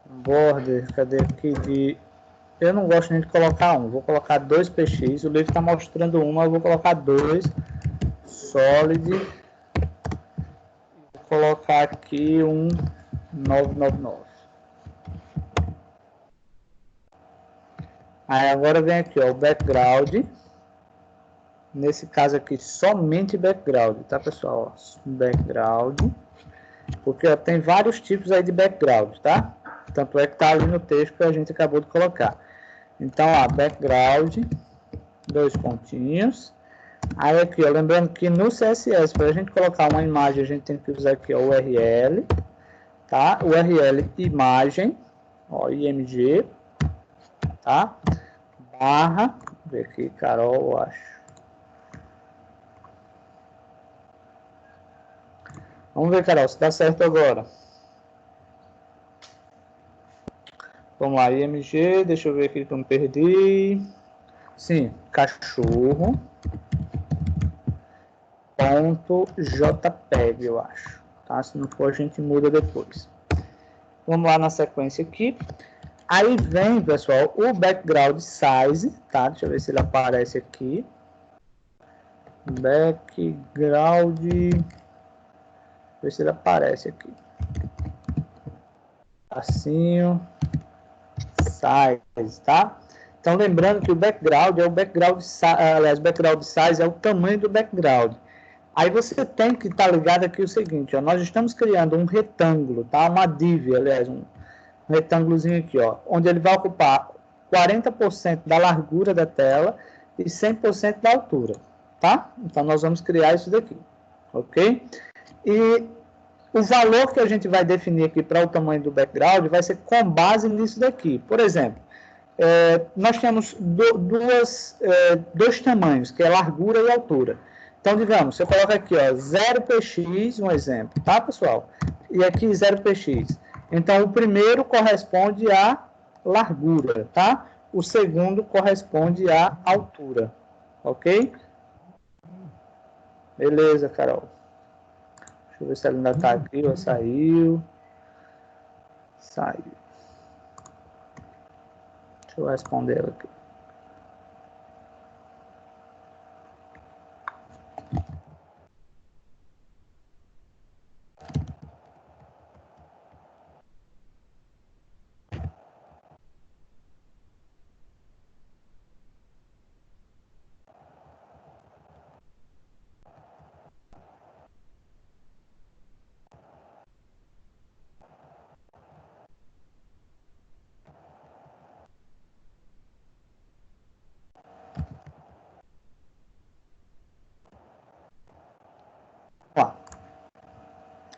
Border, cadê aqui? Eu não gosto nem de colocar um, vou colocar 2 px. O livro está mostrando uma, eu vou colocar 2. Solid. Vou colocar aqui um 999. Aí agora vem aqui, ó, o background. Nesse caso aqui, somente background, tá, pessoal? Ó, background. Porque ó, tem vários tipos aí de background, tá? Tanto é que tá ali no texto que a gente acabou de colocar. Então, ó, background, 2 pontinhos. Aí aqui, ó, lembrando que no CSS, para a gente colocar uma imagem, a gente tem que usar aqui, ó, o URL, tá? URL imagem, ó, img, tá? Barra, vou ver aqui, Carol, eu acho. Vamos ver, Carol, se dá certo agora. Vamos lá, img, deixa eu ver aqui que eu me perdi. Sim, cachorro. .jpeg, eu acho. Tá? Se não for, a gente muda depois. Vamos lá na sequência aqui. Aí vem, pessoal, o background size, tá? Deixa eu ver se ele aparece aqui. Background... Ver se ele aparece aqui. Assim, size, tá? Então, lembrando que o background é o background, aliás, background size é o tamanho do background. Aí você tem que estar ligado aqui o seguinte, ó, nós estamos criando um retângulo, tá? Uma div, aliás, um retângulozinho aqui, ó, onde ele vai ocupar 40% da largura da tela e 100% da altura, tá? Então, nós vamos criar isso daqui, ok? E o valor que a gente vai definir aqui para o tamanho do background vai ser com base nisso daqui. Por exemplo, nós temos dois tamanhos, que é largura e altura. Então, digamos, você coloca aqui, ó, 0px, um exemplo, tá, pessoal? E aqui 0px. Então, o primeiro corresponde à largura, tá? O segundo corresponde à altura, ok? Beleza, Carol. Deixa eu ver se ela ainda está aqui, ou saiu. Saiu. Deixa eu responder ela aqui.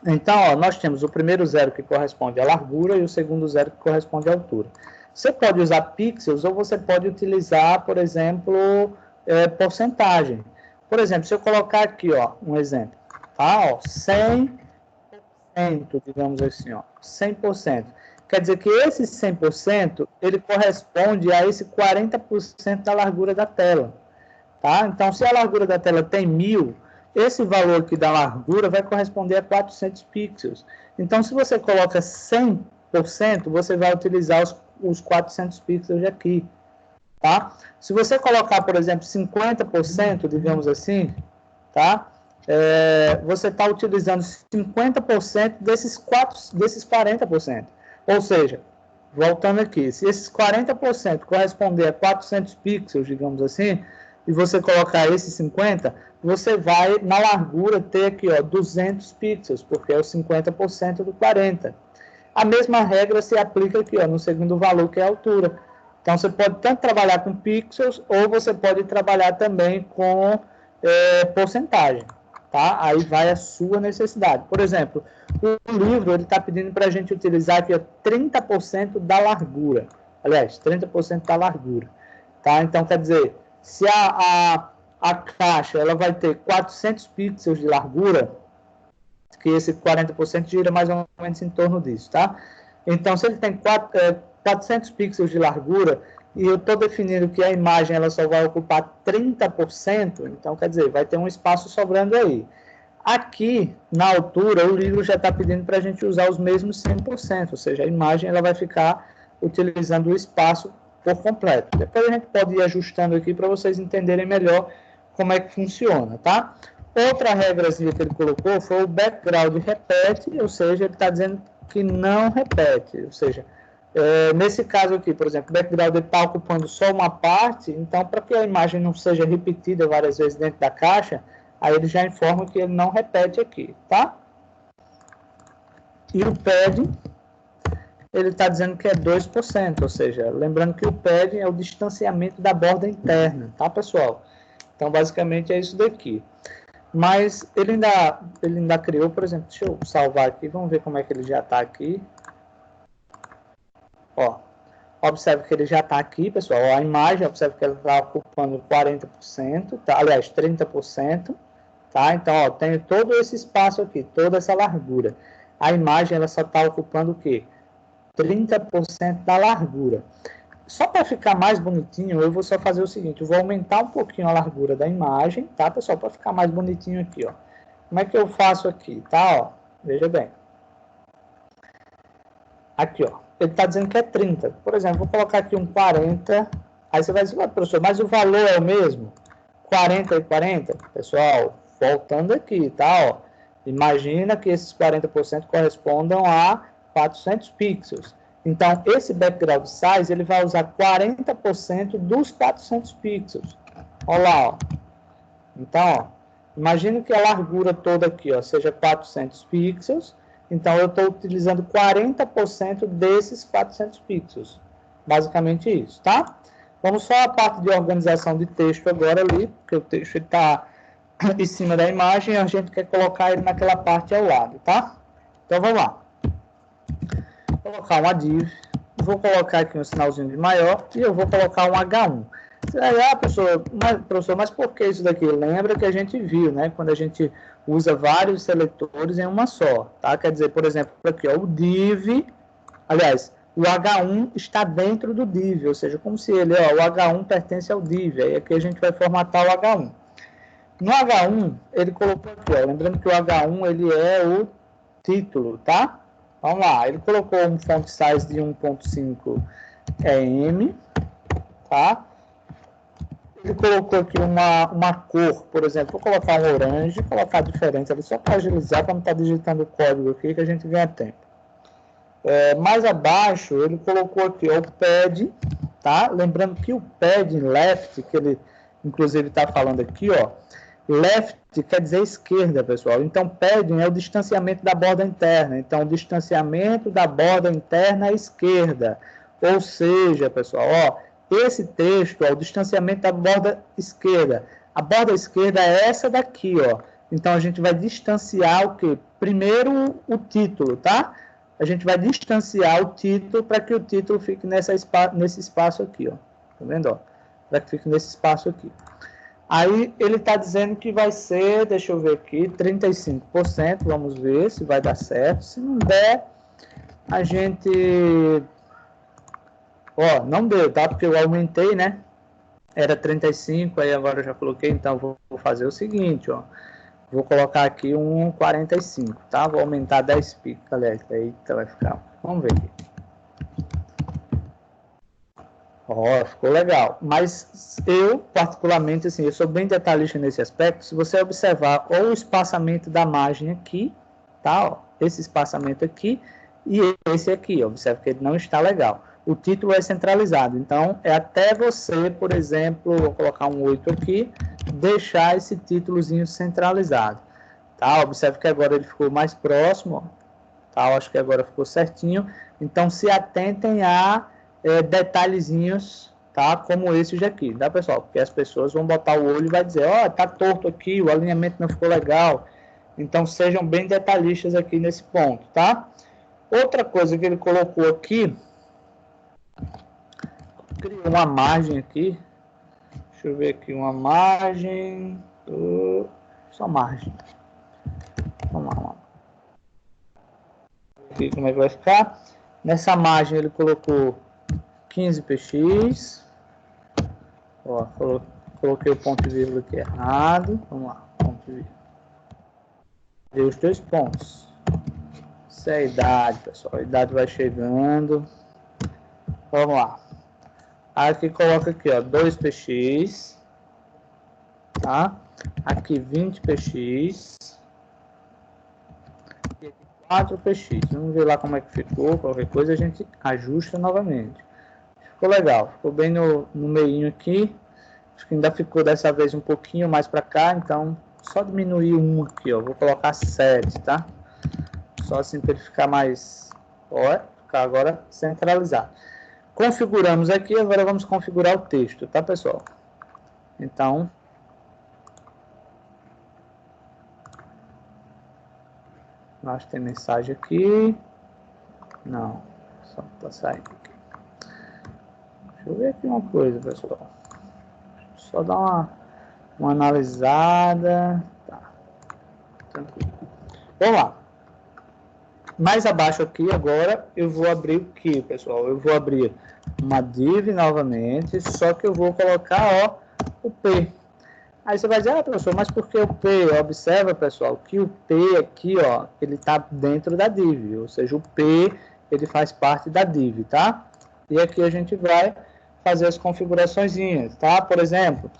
Então, ó, nós temos o primeiro zero que corresponde à largura e o segundo zero que corresponde à altura. Você pode usar pixels ou você pode utilizar, por exemplo, porcentagem. Por exemplo, se eu colocar aqui, ó, um exemplo, tá? Ó, 100%, digamos assim, ó, 100%. Quer dizer que esse 100%, ele corresponde a esse 40% da largura da tela, tá? Então, se a largura da tela tem 1000, esse valor aqui da largura vai corresponder a 400 pixels. Então, se você coloca 100%, você vai utilizar os 400 pixels aqui, tá? Se você colocar, por exemplo, 50%, digamos assim, tá? Você está utilizando 50% desses 40%. Ou seja, voltando aqui, se esses 40% corresponder a 400 pixels, digamos assim, e você colocar esse 50%, você vai, na largura, ter aqui, ó, 200 pixels, porque é o 50% do 40%. A mesma regra se aplica aqui, ó, no segundo valor, que é a altura. Então, você pode tanto trabalhar com pixels, ou você pode trabalhar também com porcentagem, tá? Aí vai a sua necessidade. Por exemplo, o livro, ele está pedindo para a gente utilizar aqui 30% da largura. Aliás, 30% da largura, tá? Então, quer dizer, se a caixa ela vai ter 400 pixels de largura, que esse 40% gira mais ou menos em torno disso, tá? Então, se ele tem 400 pixels de largura, e eu estou definindo que a imagem ela só vai ocupar 30%, então, quer dizer, vai ter um espaço sobrando aí. Aqui, na altura, o livro já está pedindo para a gente usar os mesmos 100%, ou seja, a imagem ela vai ficar utilizando o espaço por completo. Depois a gente pode ir ajustando aqui para vocês entenderem melhor como é que funciona, tá? Outra regrazinha que ele colocou foi o background repete, ou seja, ele está dizendo que não repete, ou seja, nesse caso aqui, por exemplo, o background está ocupando só uma parte, então para que a imagem não seja repetida várias vezes dentro da caixa, aí ele já informa que ele não repete aqui, tá? E o padding, ele está dizendo que é 2%, ou seja, lembrando que o padding é o distanciamento da borda interna, tá, pessoal? Então, basicamente, é isso daqui. Mas ele ainda criou, por exemplo, deixa eu salvar aqui, vamos ver como é que ele já está aqui. Ó, observe que ele já está aqui, pessoal. Ó, a imagem, observe que ela está ocupando 40%, tá? Aliás, 30%, tá? Então, ó, tem todo esse espaço aqui, toda essa largura. A imagem, ela só está ocupando o quê? 30% da largura. Só para ficar mais bonitinho, eu vou só fazer o seguinte, eu vou aumentar um pouquinho a largura da imagem, tá, pessoal? Para ficar mais bonitinho aqui, ó. Como é que eu faço aqui, tá? Ó, veja bem. Aqui, ó. Ele está dizendo que é 30. Por exemplo, vou colocar aqui um 40. Aí você vai dizer, professor, mas o valor é o mesmo? 40 e 40? Pessoal, voltando aqui, tá? Ó, imagina que esses 40% correspondam a 400 pixels. Então, esse background size, ele vai usar 40% dos 400 pixels. Olha lá, ó. Então, ó, imagina que a largura toda aqui, ó, seja 400 pixels. Então, eu estou utilizando 40% desses 400 pixels. Basicamente isso, tá? Vamos só a parte de organização de texto agora ali, porque o texto está em cima da imagem e a gente quer colocar ele naquela parte ao lado, tá? Então, vamos lá. Vou colocar uma div, vou colocar aqui um sinalzinho de maior e eu vou colocar um H1. Professor, mas por que isso daqui? Lembra que a gente viu, né? Quando a gente usa vários seletores em uma só, tá? Quer dizer, por exemplo, aqui, ó, o div, aliás, o H1 está dentro do div, ou seja, como se ele, ó, o H1 pertence ao div, aí aqui a gente vai formatar o H1. No H1, ele colocou aqui, ó, lembrando que o H1, ele é o título, tá? Vamos lá, ele colocou um font size de 1.5 EM, tá? Ele colocou aqui uma cor, por exemplo, vou colocar um orange, colocar diferente ali, só para agilizar, para não estar digitando o código aqui, que a gente ganha tempo. Mais abaixo, ele colocou aqui ó, o pad, tá? Lembrando que o pad left, que ele inclusive está falando aqui, ó, left quer dizer esquerda, pessoal. Então, padding é o distanciamento da borda interna. Então, o distanciamento da borda interna à esquerda. Ou seja, pessoal, ó, esse texto, ó, o distanciamento da borda esquerda. A borda esquerda é essa daqui, ó. Então, a gente vai distanciar o quê? Primeiro, o título, tá? A gente vai distanciar o título para que o título fique nesse espaço aqui, ó. Tá vendo, ó? Para que fique nesse espaço aqui. Aí ele está dizendo que vai ser, deixa eu ver aqui, 35%, vamos ver se vai dar certo. Se não der, a gente... Ó, não deu, tá? Porque eu aumentei, né? Era 35, aí agora eu já coloquei, então vou fazer o seguinte, ó. Vou colocar aqui um 45, tá? Vou aumentar 10 pixels, aliás, eita, vai ficar... Vamos ver aqui. Ó, ficou legal. Mas eu, particularmente, assim, eu sou bem detalhista nesse aspecto. Se você observar o espaçamento da margem aqui, tá? Ó, esse espaçamento aqui e esse aqui, ó, observe que ele não está legal. O título é centralizado, então é até você, por exemplo, vou colocar um 8 aqui, deixar esse títulozinho centralizado, tá? Observe que agora ele ficou mais próximo, ó, tá? Eu acho que agora ficou certinho. Então, se atentem a detalhezinhos, tá? Como esses aqui, tá, pessoal? Porque as pessoas vão botar o olho e vai dizer, ó, tá torto aqui, o alinhamento não ficou legal. Então, sejam bem detalhistas aqui nesse ponto, tá? Outra coisa que ele colocou aqui, criou uma margem aqui. Deixa eu ver aqui, uma margem. Só margem. Vamos lá. Aqui como é que vai ficar? Nessa margem ele colocou 15 px. Ó, coloquei o ponto e vírgula aqui errado. Vamos lá, ponto e vírgula. Dei os 2 pontos. Isso é a idade, pessoal. A idade vai chegando. Vamos lá. Aqui coloca aqui, ó, 2 px. Tá? Aqui 20 px. E aqui 4 px. Vamos ver lá como é que ficou. Qualquer coisa a gente ajusta novamente. Ficou legal. Ficou bem no meinho aqui. Acho que ainda ficou dessa vez um pouquinho mais para cá. Então, só diminuir um aqui, ó. Vou colocar 7, tá? Só assim para ele ficar mais... Ó, ficar agora centralizado. Configuramos aqui. Agora vamos configurar o texto, tá, pessoal? Então... Nós tem mensagem aqui. Não, só está saindo aqui. Deixa eu ver aqui uma coisa, pessoal. Só dar uma analisada. Tá. Tranquilo. Vamos lá. Mais abaixo aqui agora eu vou abrir o que, pessoal? Eu vou abrir uma div novamente, só que eu vou colocar, ó, o P. Aí você vai dizer, ah, professor, mas por que o P? Observa, pessoal, que o P aqui, ó, ele está dentro da div, ou seja, o P, ele faz parte da div, tá? E aqui a gente vai fazer as configuraçõezinhas, tá? Por exemplo,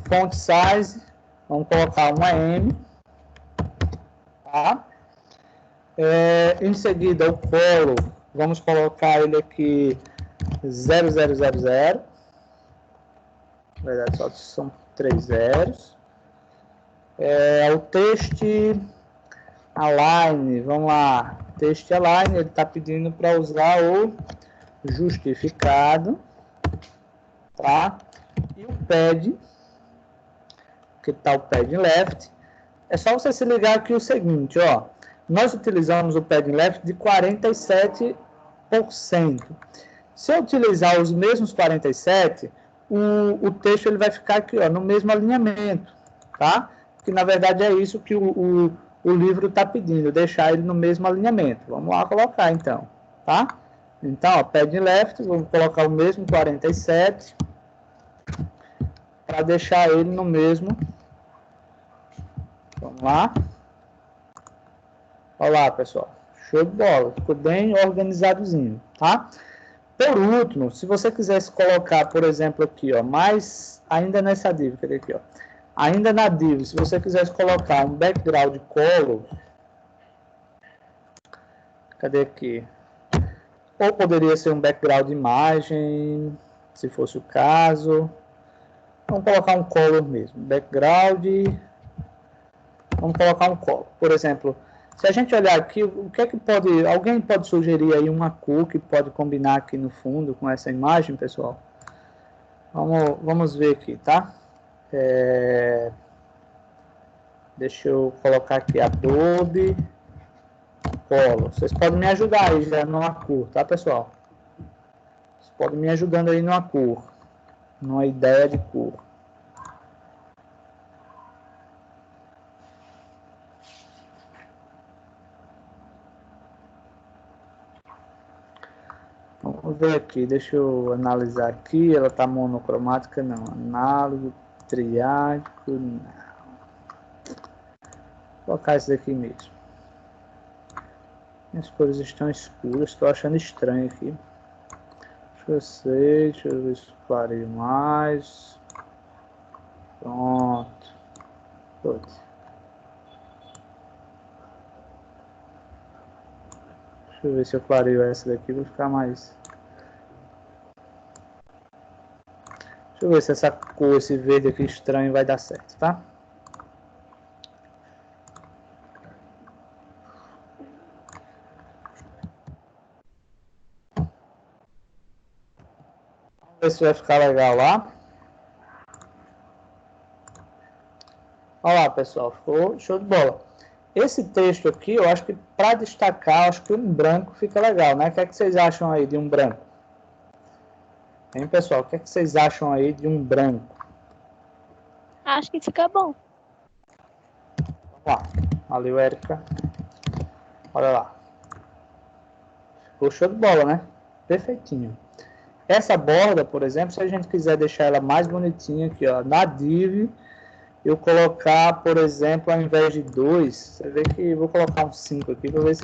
font size, vamos colocar uma M, tá? Em seguida, o color, vamos colocar ele aqui 0000, na verdade só são 3 zeros. O text align, vamos lá, text align, ele está pedindo para usar o justificado, tá? E o pad, que está o pad left, é só você se ligar aqui o seguinte, ó, nós utilizamos o pad left de 47%. Se eu utilizar os mesmos 47%, o texto ele vai ficar aqui, ó, no mesmo alinhamento, tá? Que na verdade é isso que o livro está pedindo, deixar ele no mesmo alinhamento. Vamos lá colocar então, tá? Então, ó, pad left, vamos colocar o mesmo 47 para deixar ele no mesmo. Vamos lá. Olha lá, pessoal. Show de bola. Ficou bem organizadozinho, tá? Por último, se você quisesse colocar, por exemplo, aqui, ó, mais ainda nessa div, cadê aqui, ó? Ainda na div, se você quisesse colocar um background color, cadê aqui? Ou poderia ser um background imagem, se fosse o caso. Vamos colocar um color mesmo, background. Vamos colocar um color. Por exemplo, se a gente olhar aqui, o que é que pode... Alguém pode sugerir aí uma cor que pode combinar aqui no fundo com essa imagem, pessoal? Vamos ver aqui, tá? Deixa eu colocar aqui Adobe Color. Vocês podem me ajudar aí já numa cor, tá, pessoal? Vocês podem me ajudando aí numa cor. Numa ideia de cor. Vamos ver aqui, deixa eu analisar aqui. Ela está monocromática? Não. Análogo, triádico, não. Vou colocar esse daqui mesmo. As cores estão escuras, estou achando estranho aqui. Deixa eu ver se clareio mais. Pronto. Putz. Deixa eu ver se eu clareio essa daqui, vai ficar mais... Deixa eu ver se essa cor, esse verde aqui estranho vai dar certo, tá? ver se vai ficar legal lá. Olha lá, pessoal, ficou show de bola. Esse texto aqui, eu acho que para destacar, acho que um branco fica legal, né? O que é que vocês acham aí de um branco? Hein, pessoal? O que é que vocês acham aí de um branco? Acho que fica bom. Vamos lá. Valeu, Érica. Olha lá. Ficou show de bola, né? Perfeitinho. Essa borda, por exemplo, se a gente quiser deixar ela mais bonitinha aqui, ó, na div, eu colocar, por exemplo, ao invés de 2, você vê que eu vou colocar um 5 aqui, para ver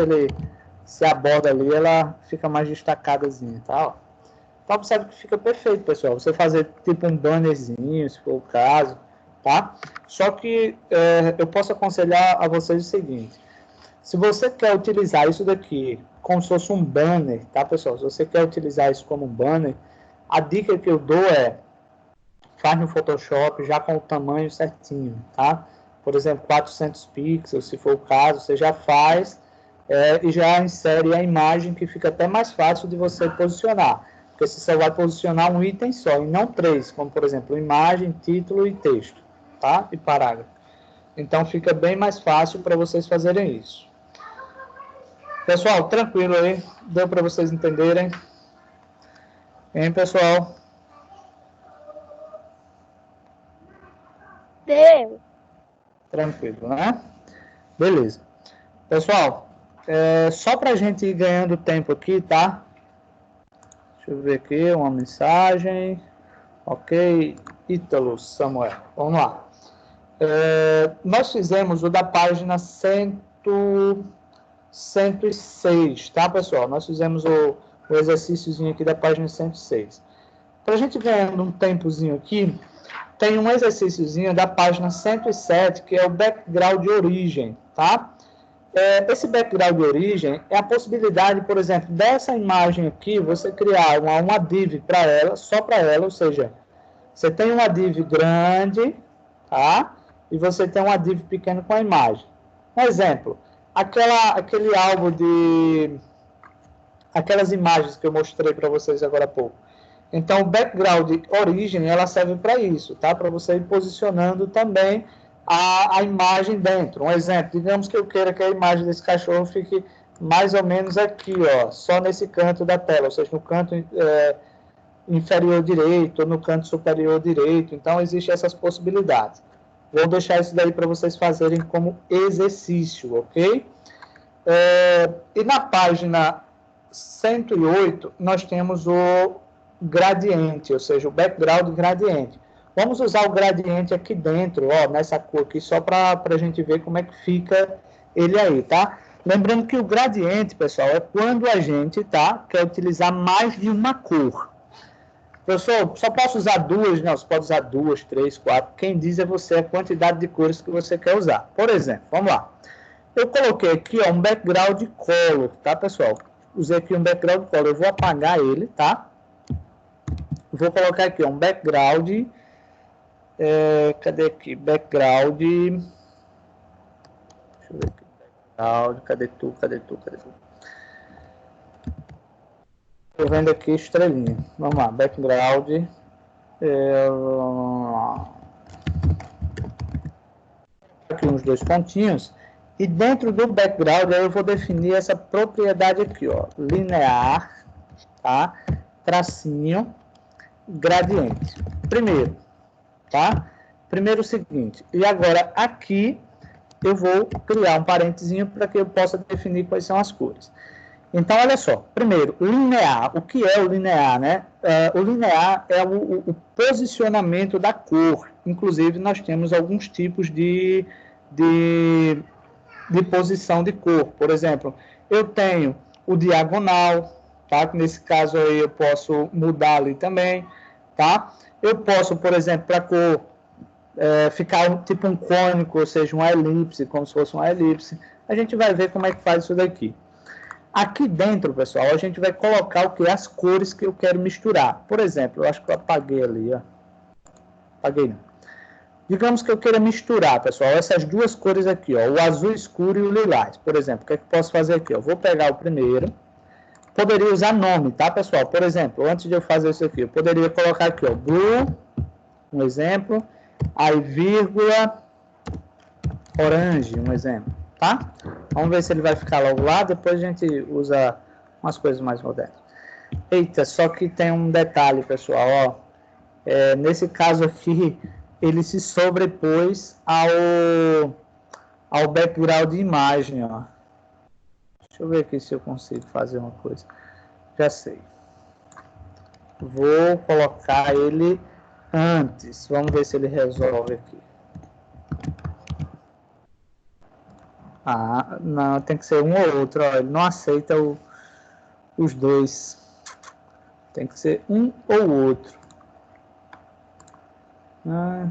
se a borda ali, ela fica mais destacadazinha, tá? Ó. Então, observe que fica perfeito, pessoal. Você fazer tipo um bannerzinho, se for o caso, tá? Só que eu posso aconselhar a vocês o seguinte. Se você quer utilizar isso daqui como se fosse um banner, tá, pessoal? Se você quer utilizar isso como um banner, a dica que eu dou é faz no Photoshop já com o tamanho certinho, tá? Por exemplo, 400 pixels, se for o caso, você já faz e já insere a imagem, que fica até mais fácil de você posicionar. Porque você só vai posicionar um item só, e não 3, como, por exemplo, imagem, título e texto, tá? E parágrafo. Então, fica bem mais fácil para vocês fazerem isso. Pessoal, tranquilo aí? Deu para vocês entenderem? Hein, pessoal? Deu. Tranquilo, né? Beleza. Pessoal, só para a gente ir ganhando tempo aqui, tá? Deixa eu ver aqui, uma mensagem. Ok. Ítalo Samuel. Vamos lá. Nós fizemos o da página 106, tá, pessoal? Nós fizemos o exercíciozinho aqui da página 106. Para a gente ganhando um tempozinho aqui, tem um exercíciozinho da página 107, que é o background de origem, tá? Esse background de origem é a possibilidade, por exemplo, dessa imagem aqui, você criar uma div para ela, só para ela, ou seja, você tem uma div grande, tá? E você tem uma div pequena com a imagem. Um exemplo, aquele álbum aquelas imagens que eu mostrei para vocês agora há pouco. Então, o background origem, ela serve para isso, tá? Para você ir posicionando também a imagem dentro. Um exemplo, digamos que eu queira que a imagem desse cachorro fique mais ou menos aqui, ó, só nesse canto da tela, ou seja, no canto inferior direito, ou no canto superior direito. Então, existem essas possibilidades. Vou deixar isso daí para vocês fazerem como exercício, ok? E na página 108, nós temos o gradiente, ou seja, o background gradiente. Vamos usar o gradiente aqui dentro, ó, nessa cor aqui, só para a gente ver como é que fica ele aí, tá? Lembrando que o gradiente, pessoal, é quando a gente, tá, quer utilizar mais de uma cor. Professor, só posso usar duas? Não, você pode usar 2, 3, 4. Quem diz é você a quantidade de cores que você quer usar. Por exemplo, vamos lá. Eu coloquei aqui, ó, um background color, tá, pessoal? Usei aqui um background color. Eu vou apagar ele, tá? Vou colocar aqui, ó, um background. Cadê aqui? Background. Deixa eu ver aqui. Background. Cadê tu? Estou vendo aqui estrelinha. Vamos lá, background. Aqui uns 2 pontinhos. E dentro do background eu vou definir essa propriedade aqui, ó. Linear, tá? Tracinho, gradiente. Primeiro, tá? Primeiro o seguinte. E agora aqui eu vou criar um parentezinho para que eu possa definir quais são as cores. Então, olha só. Primeiro, linear. O que é o linear, né? O linear é o posicionamento da cor. Inclusive, nós temos alguns tipos de posição de cor. Por exemplo, eu tenho o diagonal, tá? Nesse caso aí eu posso mudar ali também, tá? Eu posso, por exemplo, para a cor ficar tipo um cônico, ou seja, uma elipse, como se fosse uma elipse. A gente vai ver como é que faz isso daqui. Aqui dentro, pessoal, a gente vai colocar o que? As cores que eu quero misturar. Por exemplo, eu acho que eu apaguei ali, ó. Apaguei não. Digamos que eu queira misturar, pessoal, essas duas cores aqui, ó, o azul escuro e o lilás. Por exemplo, o que é que eu posso fazer aqui? Eu vou pegar o primeiro, poderia usar nome, tá, pessoal? Por exemplo, antes de eu fazer isso aqui, eu poderia colocar aqui, ó, blue, um exemplo, aí vírgula, orange, um exemplo, tá? Vamos ver se ele vai ficar logo lá, depois a gente usa umas coisas mais modernas. Eita, só que tem um detalhe, pessoal, ó. Nesse caso aqui, ele se sobrepôs ao background de imagem, ó. Deixa eu ver aqui se eu consigo fazer uma coisa. Já sei. Vou colocar ele antes. Vamos ver se ele resolve aqui. Ah, não, tem que ser um ou outro. Ó, ele não aceita os dois. Tem que ser um ou outro. Ah,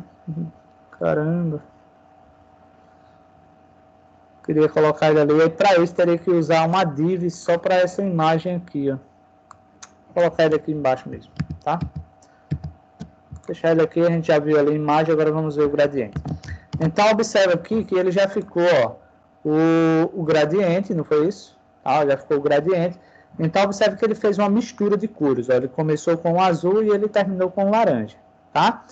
caramba. Queria colocar ele ali. E para isso teria que usar uma div só para essa imagem aqui, ó. Vou colocar ele aqui embaixo mesmo, tá? Deixar ele aqui, a gente já viu ali a imagem, agora vamos ver o gradiente. Então, observa aqui que ele já ficou, ó, o gradiente, não foi isso? Ah, já ficou o gradiente. Então, observe que ele fez uma mistura de cores. Ó. Ele começou com o azul e ele terminou com o laranja, tá?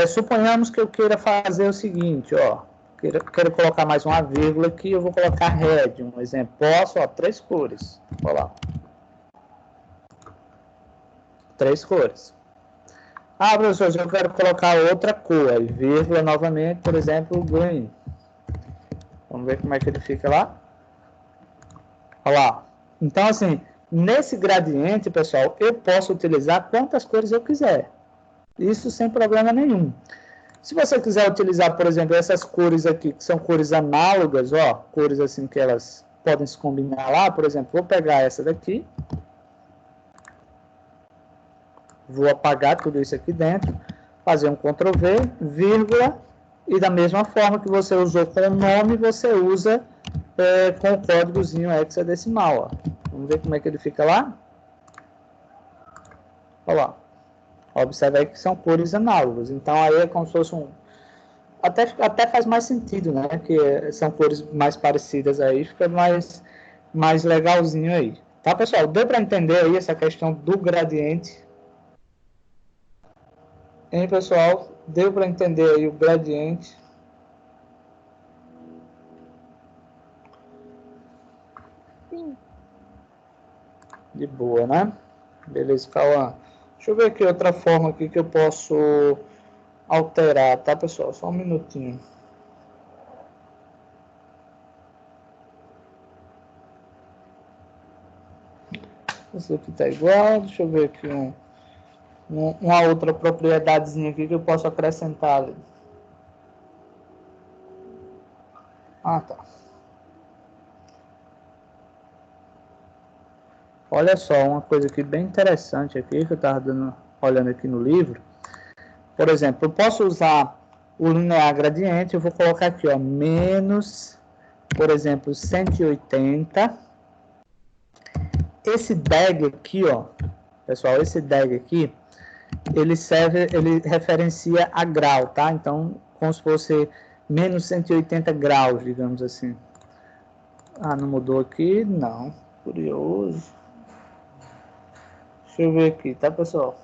Suponhamos que eu queira fazer o seguinte, ó. Quero colocar mais uma vírgula aqui, eu vou colocar red, um exemplo. Posso, ó, 3 cores. Olha lá. 3 cores. Ah, professor, eu quero colocar outra cor, aí, vírgula novamente, por exemplo, green. Vamos ver como é que ele fica lá. Olha lá. Então, assim, nesse gradiente, pessoal, eu posso utilizar quantas cores eu quiser. Isso sem problema nenhum. Se você quiser utilizar, por exemplo, essas cores aqui, que são cores análogas, ó, cores assim que elas podem se combinar lá, por exemplo, vou pegar essa daqui. Vou apagar tudo isso aqui dentro, fazer um Ctrl V, vírgula, e da mesma forma que você usou com o nome, você usa com o códigozinho hexadecimal, ó. Vamos ver como é que ele fica lá. Olha lá. Observe aí que são cores análogas. Então, aí é como se fosse um... Até faz mais sentido, né? Que são cores mais parecidas aí, fica mais legalzinho aí. Tá, pessoal? Deu para entender aí essa questão do gradiente? Hein, pessoal? Deu para entender aí o gradiente? Sim. De boa, né? Beleza, Cauã. Deixa eu ver aqui outra forma aqui que eu posso alterar, tá, pessoal? Só um minutinho. Esse aqui tá igual. Deixa eu ver aqui uma outra propriedadezinha aqui que eu posso acrescentar ali. Ah, tá. Olha só, uma coisa aqui bem interessante aqui, que eu estava olhando aqui no livro. Por exemplo, eu posso usar o linear gradiente, eu vou colocar aqui, ó, menos, por exemplo, 180. Esse DAG aqui, ó, pessoal, esse DAG aqui, ele referencia a grau, tá? Então, como se fosse menos 180 graus, digamos assim. Ah, não mudou aqui? Não. Curioso. Deixa eu ver aqui, tá, pessoal?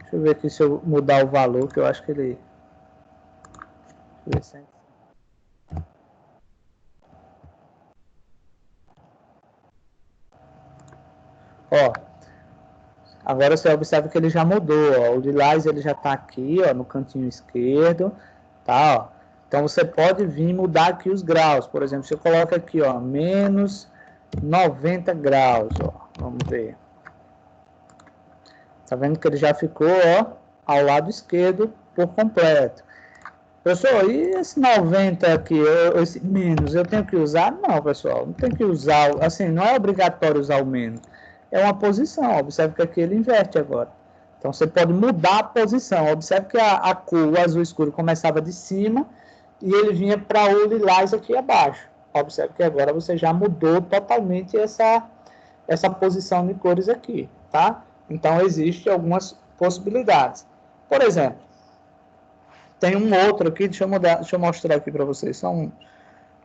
Deixa eu ver aqui se eu mudar o valor, que eu acho que ele... Deixa eu ver se... Ó, agora você observa que ele já mudou, ó. O lilás ele já tá aqui, ó, no cantinho esquerdo, tá, ó. Então você pode vir mudar aqui os graus. Por exemplo, você coloca aqui, ó, menos 90 graus, ó. Vamos ver. Tá vendo que ele já ficou, ó, ao lado esquerdo por completo. Pessoal, e esse 90 aqui, esse menos, eu tenho que usar? Não, pessoal, não tem que usar, assim, não é obrigatório usar o menos. É uma posição, observe que aqui ele inverte agora. Então, você pode mudar a posição. Observe que a cor, o azul escuro, começava de cima e ele vinha para o lilás aqui abaixo. Observe que agora você já mudou totalmente essa posição de cores aqui, tá? Então, existem algumas possibilidades. Por exemplo, tem um outro aqui, deixa eu mostrar aqui para vocês, só um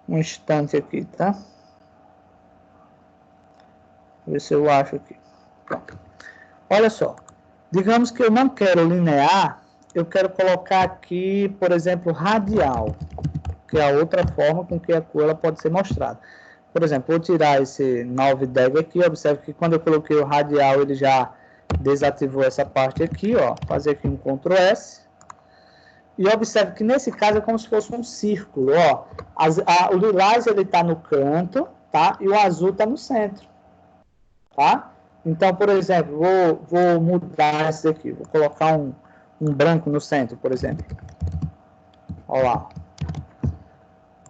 um instante aqui, tá? Ver se eu acho aqui. Pronto. Olha só. Digamos que eu não quero linear, eu quero colocar aqui, por exemplo, radial, que é a outra forma com que a cor ela pode ser mostrada. Por exemplo, vou tirar esse 9DEG aqui, observe que quando eu coloquei o radial, ele já desativou essa parte aqui, ó. Fazer aqui um Ctrl S. E observe que nesse caso é como se fosse um círculo, ó. O lilás ele está no canto, tá? E o azul está no centro, tá? Então, por exemplo, vou mudar esse aqui. Vou colocar um branco no centro, por exemplo. Olha lá.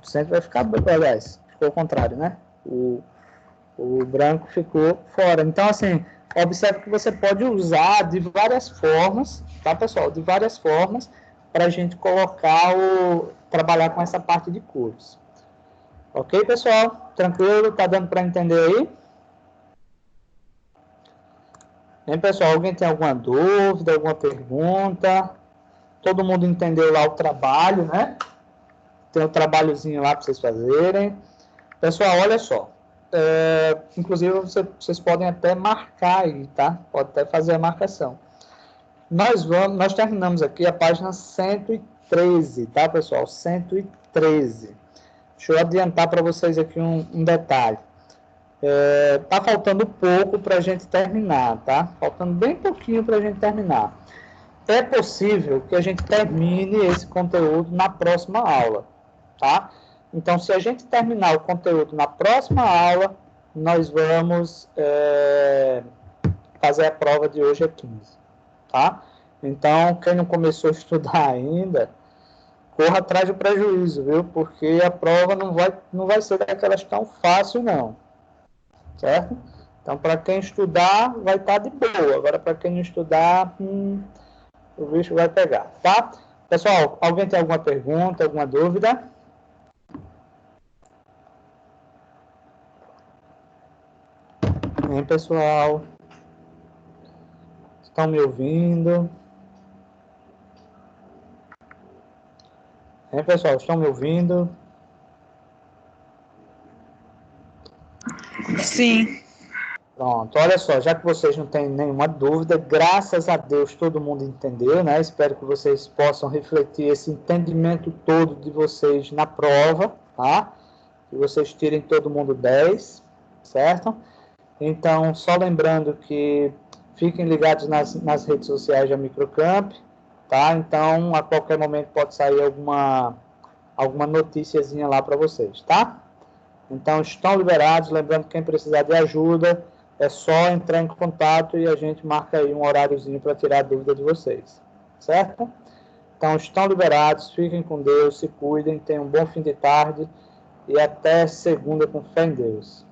O centro vai ficar, aliás, ficou ao contrário, né? O branco ficou fora. Então, assim, observe que você pode usar de várias formas, tá, pessoal? De várias formas para a gente trabalhar com essa parte de cores. Ok, pessoal? Tranquilo? Tá dando para entender aí? Bem, pessoal, alguém tem alguma dúvida, alguma pergunta? Todo mundo entendeu lá o trabalho, né? Tem um trabalhozinho lá para vocês fazerem. Pessoal, olha só. Inclusive, vocês podem até marcar aí, tá? Pode até fazer a marcação. Nós terminamos aqui a página 113, tá, pessoal? 113. Deixa eu adiantar para vocês aqui um detalhe. Tá faltando pouco para a gente terminar, tá? Faltando bem pouquinho para a gente terminar. É possível que a gente termine esse conteúdo na próxima aula, tá? Então, se a gente terminar o conteúdo na próxima aula, nós vamos fazer a prova de hoje às 15, tá? Então, quem não começou a estudar ainda, corra atrás do prejuízo, viu? Porque a prova não vai ser daquelas tão fácil, não. Certo? Então, para quem estudar, vai estar de boa. Agora, para quem não estudar, o bicho vai pegar, tá? Pessoal, alguém tem alguma pergunta, alguma dúvida? Bem, pessoal. Estão me ouvindo? Bem, pessoal, estão me ouvindo? Sim. Pronto, olha só, já que vocês não têm nenhuma dúvida, graças a Deus todo mundo entendeu, né? Espero que vocês possam refletir esse entendimento todo de vocês na prova, tá? Que vocês tirem todo mundo 10, certo? Então, só lembrando que fiquem ligados nas redes sociais da Microcamp, tá? Então, a qualquer momento pode sair alguma noticiazinha lá para vocês, tá? Então, estão liberados. Lembrando que quem precisar de ajuda, é só entrar em contato e a gente marca aí um horáriozinho para tirar a dúvida de vocês, certo? Então, estão liberados, fiquem com Deus, se cuidem, tenham um bom fim de tarde e até segunda com fé em Deus.